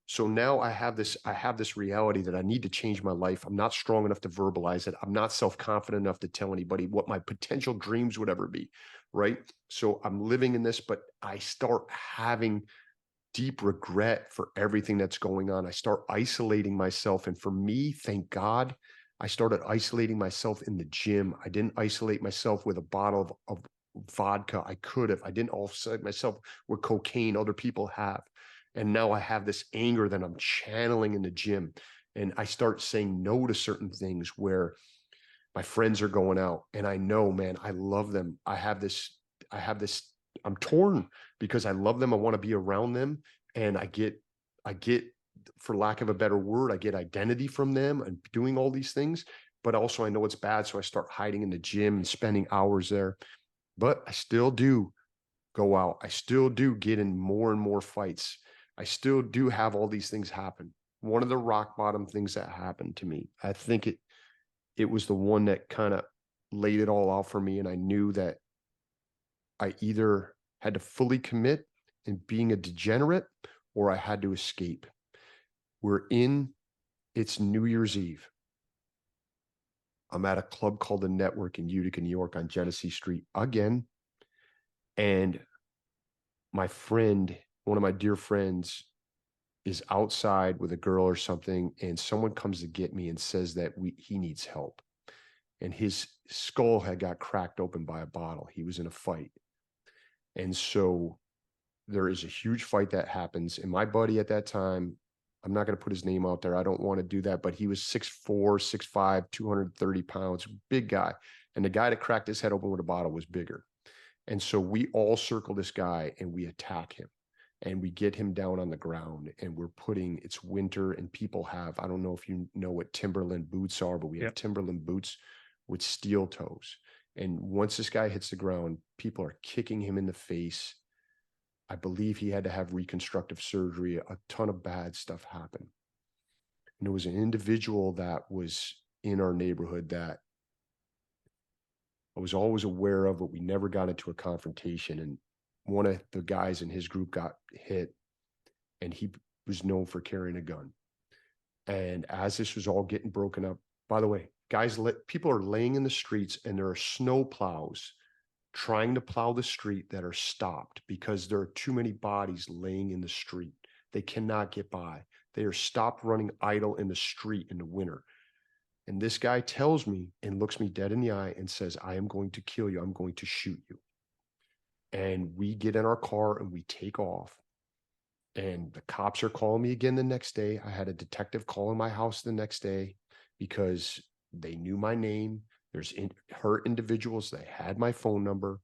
So now I have this reality that I need to change my life. I'm not strong enough to verbalize it. I'm not self-confident enough to tell anybody what my potential dreams would ever be, right? So I'm living in this, but I start having deep regret for everything that's going on. I start isolating myself. And for me, thank God, I started isolating myself in the gym. I didn't isolate myself with a bottle of vodka. I could have. I didn't isolate myself with cocaine. Other people have. And now I have this anger that I'm channeling in the gym. And I start saying no to certain things where my friends are going out. And I know, man, I love them. I have this, I'm torn because I love them. I want to be around them. And I get, for lack of a better word, I get identity from them and doing all these things. But also I know it's bad. So I start hiding in the gym and spending hours there. But I still do go out. I still do get in more and more fights. I still do have all these things happen. One of the rock bottom things that happened to me, I think it was the one that kind of laid it all out for me. And I knew that I either had to fully commit in being a degenerate or I had to escape. It's New Year's Eve. I'm at a club called The Network in Utica, New York on Genesee Street again. And my friend, one of my dear friends, is outside with a girl or something, and someone comes to get me and says that he needs help. And his skull had got cracked open by a bottle. He was in a fight. And so there is a huge fight that happens. And my buddy at that time, I'm not going to put his name out there. I don't want to do that, but he was 6'4", 6'5", 230 pounds, big guy. And the guy that cracked his head open with a bottle was bigger. And so we all circle this guy and we attack him and we get him down on the ground and it's winter and people have, I don't know if you know what Timberland boots are, but we have Timberland boots with steel toes. And once this guy hits the ground, people are kicking him in the face. I believe he had to have reconstructive surgery. A ton of bad stuff happened. And there was an individual that was in our neighborhood that I was always aware of, but we never got into a confrontation. And one of the guys in his group got hit, and he was known for carrying a gun. And as this was all getting broken up, by the way, people are laying in the streets, and there are snow plows trying to plow the street that are stopped because there are too many bodies laying in the street. They cannot get by. They are stopped running idle in the street in the winter. And this guy tells me and looks me dead in the eye and says, I am going to kill you. I'm going to shoot you. And we get in our car and we take off. And the cops are calling me again the next day. I had a detective calling my house the next day because they knew my name. There's hurt individuals. They had my phone number.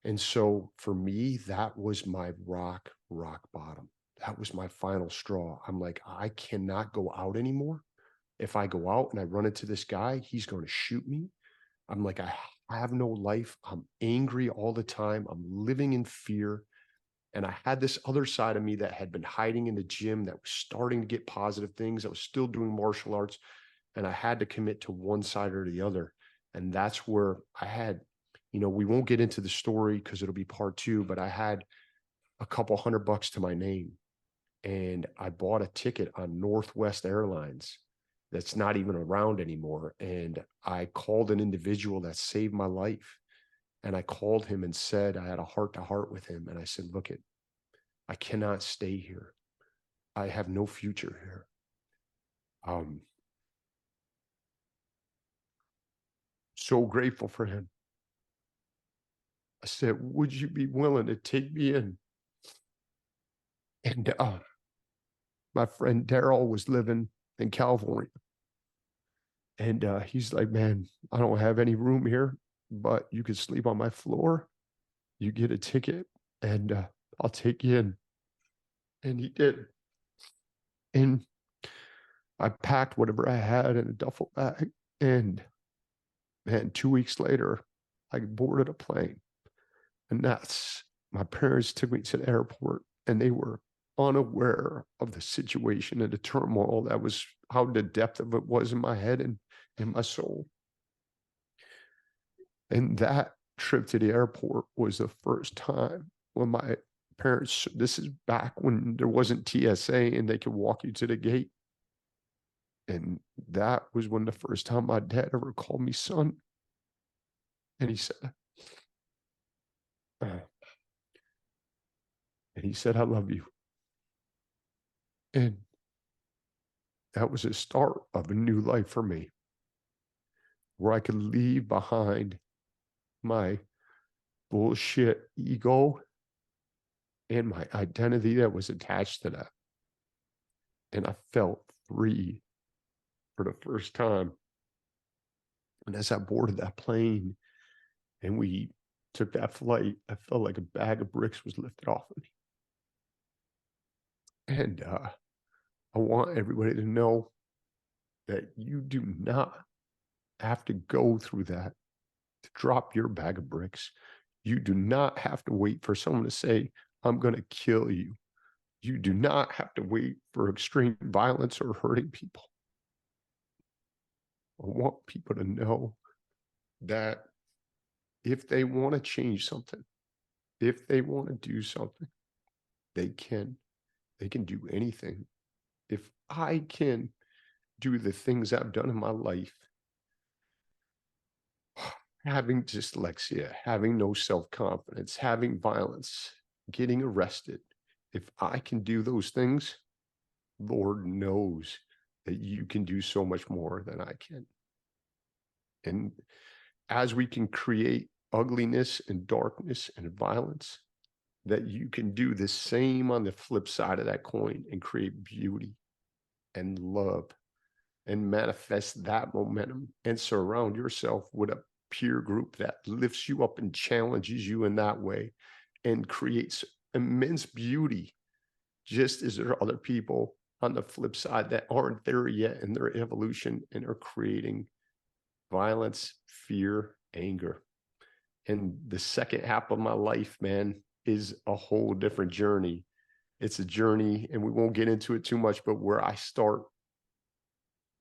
And so for me, that was my rock bottom. That was my final straw. I'm like, I cannot go out anymore. If I go out and I run into this guy, he's going to shoot me. I'm like, I have no life. I'm angry all the time. I'm living in fear. And I had this other side of me that had been hiding in the gym that was starting to get positive things. I was still doing martial arts, and I had to commit to one side or the other. And that's where I had, we won't get into the story because it'll be part 2, but I had a couple $100 to my name, and I bought a ticket on Northwest Airlines that's not even around anymore. And I called an individual that saved my life. And I called him and said, I had a heart to heart with him. And I said, look, I cannot stay here. I have no future here. So grateful for him. I said, would you be willing to take me in? And my friend Daryl was living in California. And he's like, man, I don't have any room here, but you could sleep on my floor. You get a ticket and I'll take you in. And he did. And I packed whatever I had in a duffel bag. And man, 2 weeks later, I boarded a plane. And my parents took me to the airport, and they were unaware of the situation and the turmoil that was, how the depth of it was in my head and in my soul. And that trip to the airport was the first time when my parents, this is back when there wasn't TSA and they could walk you to the gate. And that was when the first time my dad ever called me son. And he said, I love you. And that was a start of a new life for me, where I could leave behind my bullshit ego and my identity that was attached to that. And I felt free for the first time. And as I boarded that plane and we took that flight, I felt like a bag of bricks was lifted off of me. And I want everybody to know that you do not have to go through that to drop your bag of bricks. You do not have to wait for someone to say, I'm going to kill you. You do not have to wait for extreme violence or hurting people. I want people to know that if they want to change something, if they want to do something, they can. They can do anything. If I can do the things I've done in my life, having dyslexia, having no self-confidence, having violence, getting arrested, if I can do those things, Lord knows that you can do so much more than I can. And as we can create ugliness and darkness and violence, that you can do the same on the flip side of that coin and create beauty and love and manifest that momentum and surround yourself with a peer group that lifts you up and challenges you in that way and creates immense beauty, just as there are other people on the flip side that aren't there yet in their evolution and are creating violence, fear, anger. And the second half of my life, man, is a whole different journey. It's a journey, and we won't get into it too much, but where I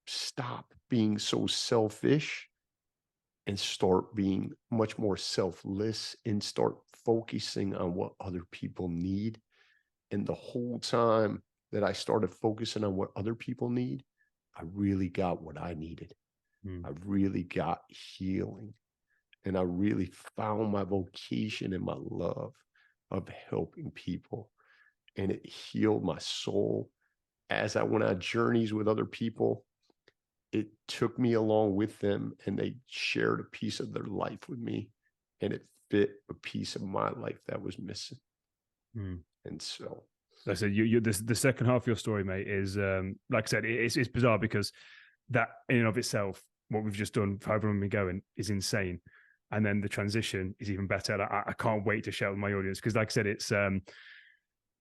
stop being so selfish and start being much more selfless and start focusing on what other people need. And the whole time that I started focusing on what other people need, I really got what I needed. I really got healing. And I really found my vocation and my love of helping people. And it healed my soul. As I went on journeys with other people, it took me along with them, and they shared a piece of their life with me, and it fit a piece of my life that was missing. And so Like I said, the second half of your story, mate, is like I said, it's bizarre because that in and of itself, what we've just done for however long we've been going is insane. And then the transition is even better. I can't wait to share with my audience because, like I said, it's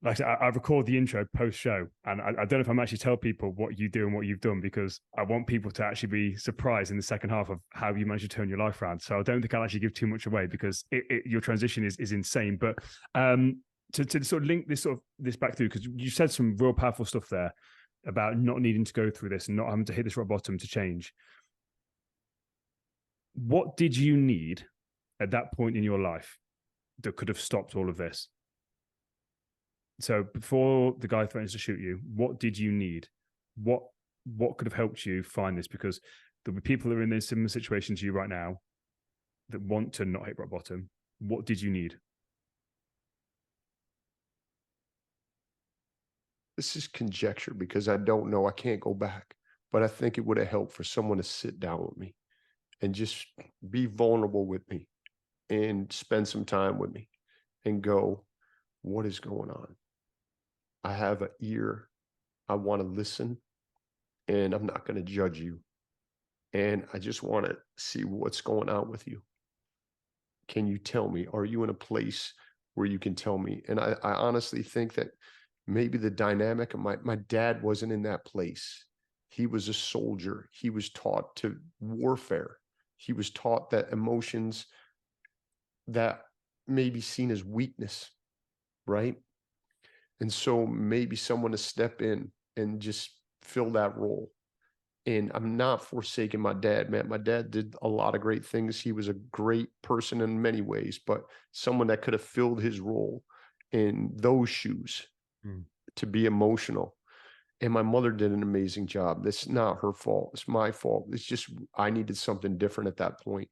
like I said, I record the intro post show, and I don't know if I'm actually tell people what you do and what you've done because I want people to actually be surprised in the second half of how you managed to turn your life around. So I don't think I'll actually give too much away because your transition is insane. But to sort of link this back through, because you said some real powerful stuff there about not needing to go through this and not having to hit this rock bottom to change. What did you need at that point in your life that could have stopped all of this? So before the guy threatens to shoot you, what did you need? What could have helped you find this? Because there'll be people that are in this similar situation to you right now that want to not hit rock bottom. What did you need? This is conjecture because I don't know. I can't go back. But I think it would have helped for someone to sit down with me and just be vulnerable with me and spend some time with me and go, what is going on? I have an ear. I want to listen, and I'm not going to judge you. And I just want to see what's going on with you. Can you tell me? Are you in a place where you can tell me? And I honestly think that maybe the dynamic of my dad wasn't in that place. He was a soldier. He was taught to warfare. He was taught that emotions that may be seen as weakness, right? And so maybe someone to step in and just fill that role. And I'm not forsaking my dad, man. My dad did a lot of great things. He was a great person in many ways, but someone that could have filled his role in those shoes to be emotional. And my mother did an amazing job. That's not her fault. It's my fault. It's just I needed something different at that point.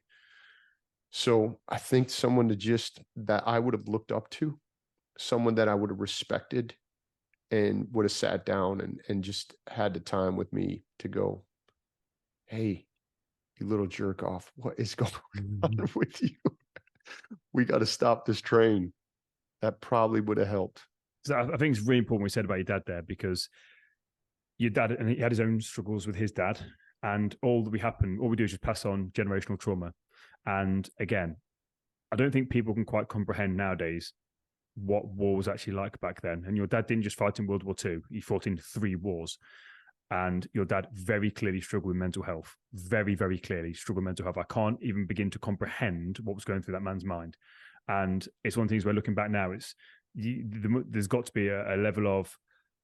So I think someone that I would have looked up to, someone that I would have respected and would have sat down and just had the time with me to go, hey, you little jerk off, what is going on with you? We got to stop this train. That probably would have helped. So I think it's really important what you said about your dad there, because your dad, and he had his own struggles with his dad, and all we do is just pass on generational trauma. And again, I don't think people can quite comprehend nowadays what war was actually like back then. And your dad didn't just fight in World War II, he fought in 3 wars. And your dad very clearly struggled with mental health, very, very clearly struggled with mental health. I can't even begin to comprehend what was going through that man's mind. And it's one of the things we're looking back now, there's got to be a level of,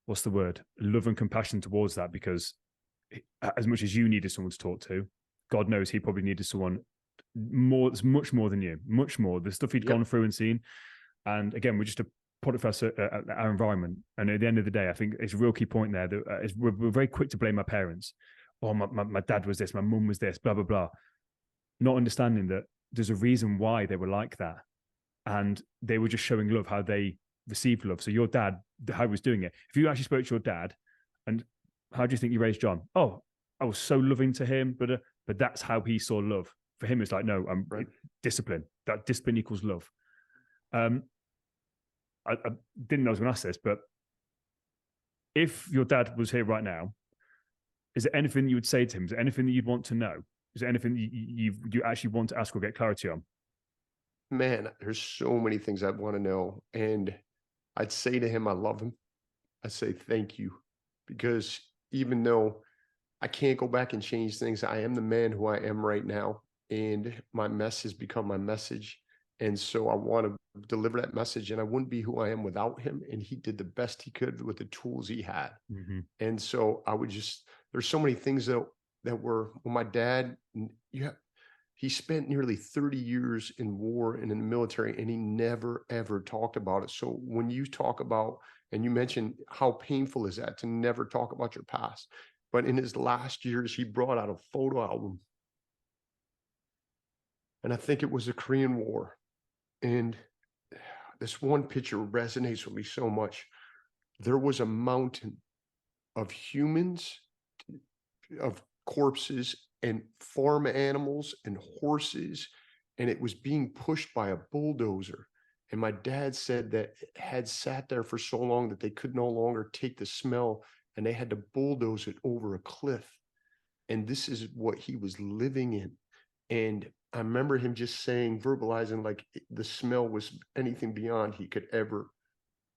what's the word, love and compassion towards that, because as much as you needed someone to talk to, God knows he probably needed someone much more than you, much more. The stuff he'd gone through and seen. And again, we're just a product of our environment. And at the end of the day, I think it's a real key point there that we're very quick to blame our parents. Oh, my dad was this, my mum was this, blah, blah, blah. Not understanding that there's a reason why they were like that. And they were just showing love, how they received love. So your dad, how he was doing it. If you actually spoke to your dad, and how do you think you raised John? Oh, I was so loving to him, but that's how he saw love. For him, it's like, no, I'm right. Discipline. That discipline equals love. I didn't know I was going to ask this, but if your dad was here right now, is there anything you would say to him? Is there anything that you'd want to know? Is there anything you actually want to ask or get clarity on? Man, there's so many things I want to know. And I'd say to him, I love him. I say thank you, because even though I can't go back and change things, I am the man who I am right now. And my mess has become my message. And so I want to deliver that message, and I wouldn't be who I am without him. And he did the best he could with the tools he had. Mm-hmm. And so I would there's so many things that were, well, my dad, he spent nearly 30 years in war and in the military, and he never, ever talked about it. So when you talk about, and you mentioned how painful is that to never talk about your past, but in his last years, he brought out a photo album. And I think it was the Korean War. And this one picture resonates with me so much. There was a mountain of humans, of corpses, and farm animals and horses, and it was being pushed by a bulldozer. And my dad said that it had sat there for so long that they could no longer take the smell and they had to bulldoze it over a cliff. And this is what he was living in. And I remember him just saying, verbalizing, like the smell was anything beyond he could ever,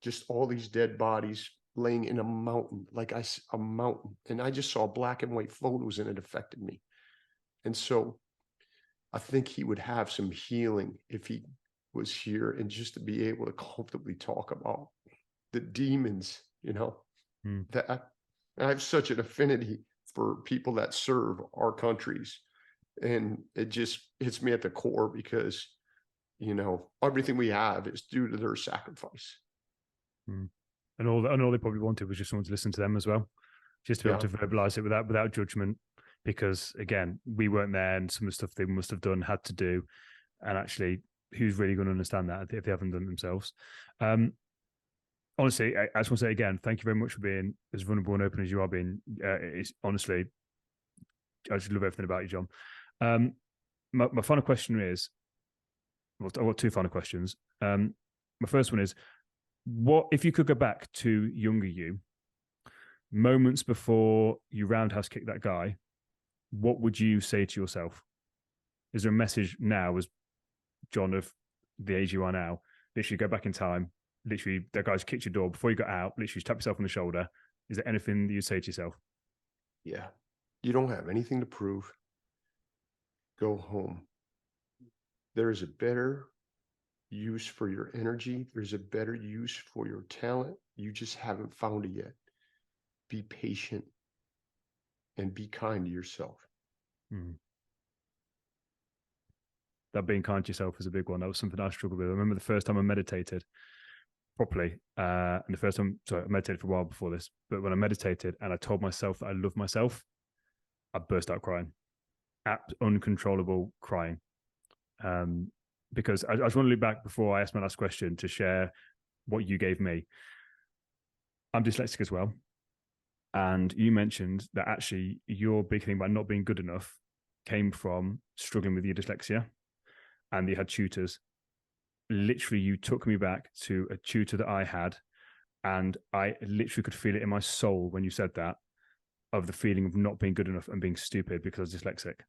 just all these dead bodies laying in a mountain, a mountain. And I just saw black and white photos and it affected me. And so I think he would have some healing if he was here, and just to be able to comfortably talk about the demons, that I have such an affinity for people that serve our countries. And it just hits me at the core because, everything we have is due to their sacrifice. And all they probably wanted was just someone to listen to them as well, just to be able to verbalize it without judgment. Because again, we weren't there, and some of the stuff they must have done, had to do, and actually, who's really going to understand that if they haven't done it themselves? Honestly, I just want to say again, thank you very much for being as vulnerable and open as you are being. It's honestly, I just love everything about you, John. My final question is, well, I've got two final questions. My first one is, what if you could go back to younger you, moments before you roundhouse kick that guy, what would you say to yourself? Is there a message now, as John of the age you are now, literally go back in time, literally that guy's kicked your door before you got out, literally tap yourself on the shoulder? Is there anything that you'd say to yourself? Yeah. You don't have anything to prove. Go home. There is a better use for your energy. There's a better use for your talent. You just haven't found it yet. Be patient and be kind to yourself. That being kind to yourself is a big one. That was something I struggled with. I remember the first time I meditated properly, and the first time, sorry, I meditated for a while before this, but when I meditated and I told myself that I love myself, I burst out crying, uncontrollable crying. Because I just want to look back before I ask my last question to share what you gave me. I'm dyslexic as well. And you mentioned that actually your big thing about not being good enough came from struggling with your dyslexia, and you had tutors. Literally, you took me back to a tutor that I had, and I literally could feel it in my soul when you said that, of the feeling of not being good enough and being stupid because I was dyslexic.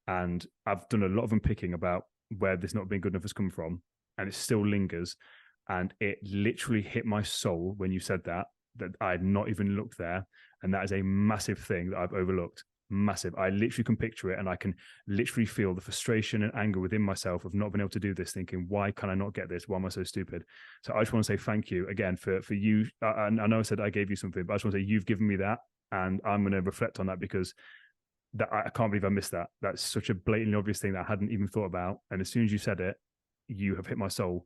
And I've done a lot of unpicking about where this not being good enough has come from, and it still lingers. And it literally hit my soul when you said that I had not even looked there. And that is a massive thing that I've overlooked. Massive. I literally can picture it, and I can literally feel the frustration and anger within myself of not being able to do this, thinking, why can I not get this? Why am I so stupid? So I just want to say thank you again for you. I know I said I gave you something, but I just want to say you've given me that, and I'm going to reflect on that, because that I can't believe I missed that. That's such a blatantly obvious thing that I hadn't even thought about. And as soon as you said it, you have hit my soul.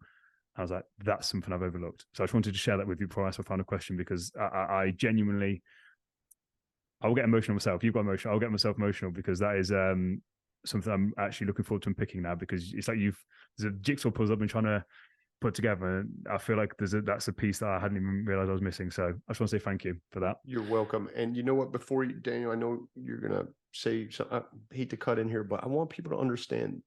I was like, that's something I've overlooked. So I just wanted to share that with you before I ask my final question, because I genuinely, I will get emotional myself. You've got emotional. I'll get myself emotional, because that is something I'm actually looking forward to unpicking now, because it's like there's a jigsaw puzzle I've been trying to put together. And I feel like that's a piece that I hadn't even realized I was missing. So I just want to say thank you for that. You're welcome. And you know what, before you, Daniel, I know you're going to say something, I hate to cut in here, but I want people to understand,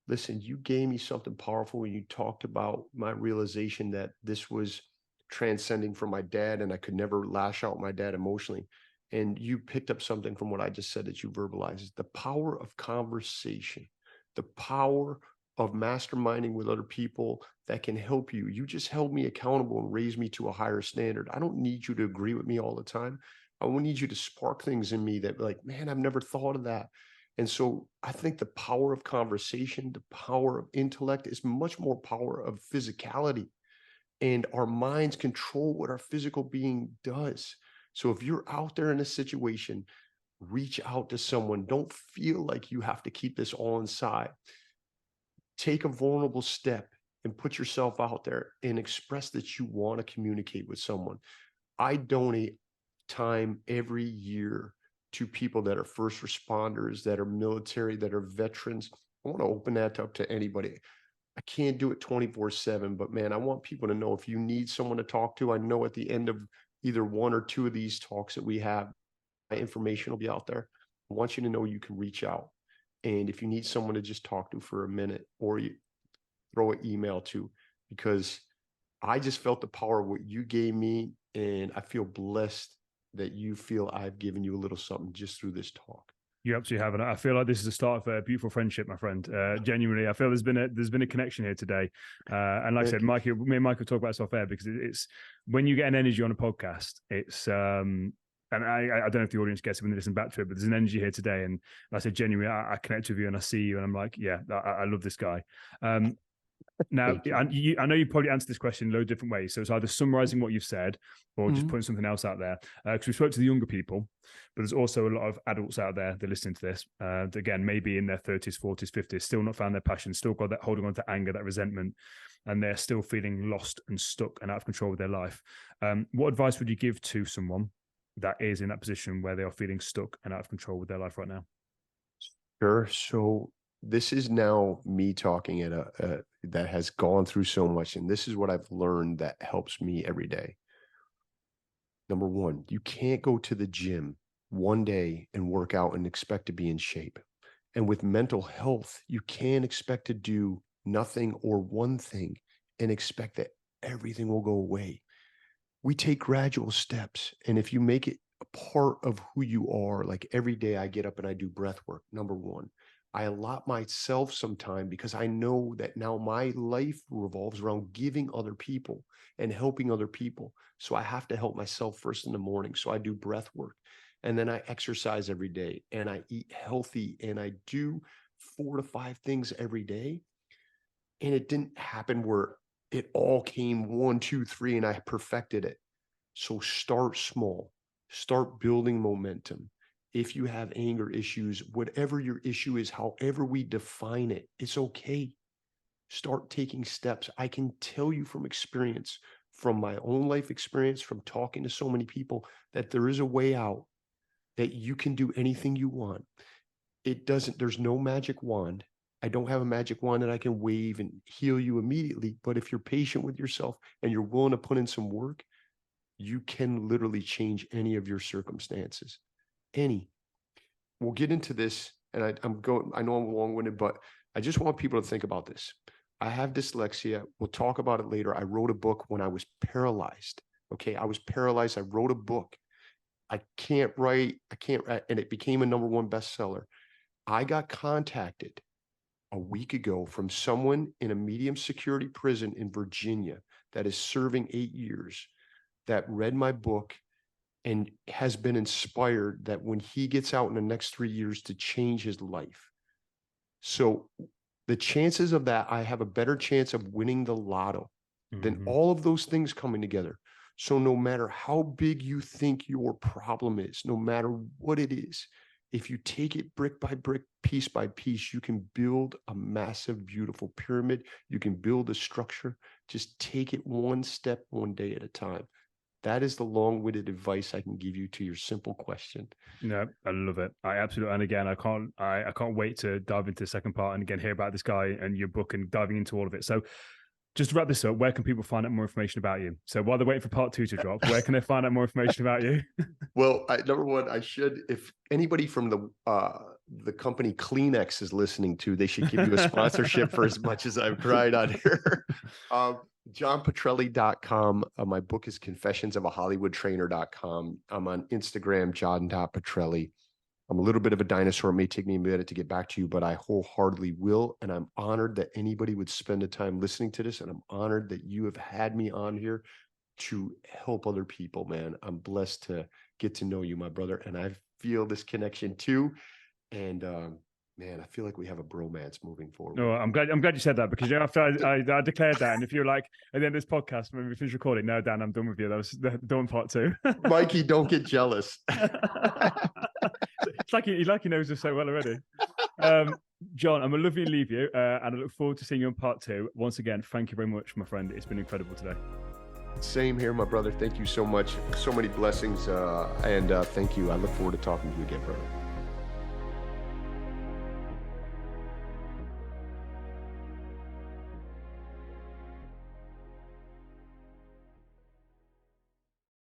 listen, you gave me something powerful when you talked about my realization that this was transcending from my dad, and I could never lash out my dad emotionally. And you picked up something from what I just said that you verbalized: the power of conversation, the power of masterminding with other people that can help you. You just held me accountable and raised me to a higher standard. I don't need you to agree with me all the time. I will need you to spark things in me that, like, man, I've never thought of that. And so I think the power of conversation, the power of intellect, is much more power of physicality. And our minds control what our physical being does. So if you're out there in a situation, reach out to someone. Don't feel like you have to keep this all inside. Take a vulnerable step and put yourself out there and express that you want to communicate with someone. I donate time every year to people that are first responders, that are military, that are veterans. I want to open that up to anybody. I can't do it 24/7, but man, I want people to know, if you need someone to talk to, I know at the end of either one or two of these talks that we have, my information will be out there. I want you to know you can reach out. And if you need someone to just talk to for a minute, or you throw an email to, because I just felt the power of what you gave me. And I feel blessed that you feel I've given you a little something just through this talk. You absolutely have, and I feel like this is the start of a beautiful friendship, my friend. Genuinely, I feel there's been a connection here today. And like I said, Mikey, me and Michael talk about this off air, because it's when you get an energy on a podcast, it's and I don't know if the audience gets it when they listen back to it, but there's an energy here today. And like I said, genuinely, I connect with you and I see you, and I'm like, yeah, I love this guy. Now, I know you probably answered this question in a load of different ways. So it's either summarizing what you've said or just putting something else out there. Because we spoke to the younger people, but there's also a lot of adults out there that are listening to this. That, again, maybe in their 30s, 40s, 50s, still not found their passion, still got that holding on to anger, that resentment, and they're still feeling lost and stuck and out of control with their life. What advice would you give to someone that is in that position where they are feeling stuck and out of control with their life right now? Sure. So this is now me talking at that has gone through so much. And this is what I've learned that helps me every day. Number one, you can't go to the gym one day and work out and expect to be in shape. And with mental health, you can't expect to do nothing or one thing and expect that everything will go away. We take gradual steps. And if you make it a part of who you are, like every day I get up and I do breath work, number one. I allot myself some time because I know that now my life revolves around giving other people and helping other people. So I have to help myself first in the morning. So I do breath work, and then I exercise every day, and I eat healthy, and I do 4 to 5 things every day. And it didn't happen where it all came 1, 2, 3, and I perfected it. So start small, start building momentum. If you have anger issues, whatever your issue is, however we define it, it's okay. Start taking steps. I can tell you from experience, from my own life experience, from talking to so many people, that there is a way out, that you can do anything you want. There's no magic wand. I don't have a magic wand that I can wave and heal you immediately. But if you're patient with yourself and you're willing to put in some work, you can literally change any of your circumstances. We'll get into this, and I know I'm long-winded, but I just want people to think about this. I have dyslexia. We'll talk about it later. I wrote a book when I was paralyzed. Okay. I was paralyzed. I wrote a book. I can't write, and it became a #1 bestseller. I got contacted a week ago from someone in a medium security prison in Virginia that is serving 8 years, that read my book and has been inspired that when he gets out in the next 3 years to change his life. So the chances of that, I have a better chance of winning the lotto than all of those things coming together. So no matter how big you think your problem is, no matter what it is, if you take it brick by brick, piece by piece, you can build a massive, beautiful pyramid. You can build a structure. Just take it one step, one day at a time. That is the long-winded advice I can give you to your simple question. No, I love it. I absolutely, and again, I can't wait to dive into the second part and again hear about this guy and your book and diving into all of it. So, just to wrap this up, where can people find out more information about you? So while they're waiting for part 2 to drop, where can they find out more information about you? Well, number one, if anybody from the company Kleenex is listening to, they should give you a sponsorship for as much as I've cried on here. JohnPetrelli.com. My book is confessionsofahhollywoodtrainer.com. I'm on Instagram, John.Petrelli. I'm a little bit of a dinosaur. It may take me a minute to get back to you, but I wholeheartedly will. And I'm honored that anybody would spend the time listening to this. And I'm honored that you have had me on here to help other people, man. I'm blessed to get to know you, my brother. And I feel this connection too. And man, I feel like we have a bromance moving forward. No, I'm glad you said that, because after I declared that, and if you're like at the end of this podcast when we finish recording, no, Dan, I'm done with you. That was done part 2. Mikey, don't get jealous. It's like he knows us so well already. John, I'm lovely to leave you, and I look forward to seeing you on part 2. Once again, thank you very much, my friend. It's been incredible today. Same here, my brother. Thank you so much. So many blessings, and thank you. I look forward to talking to you again, brother.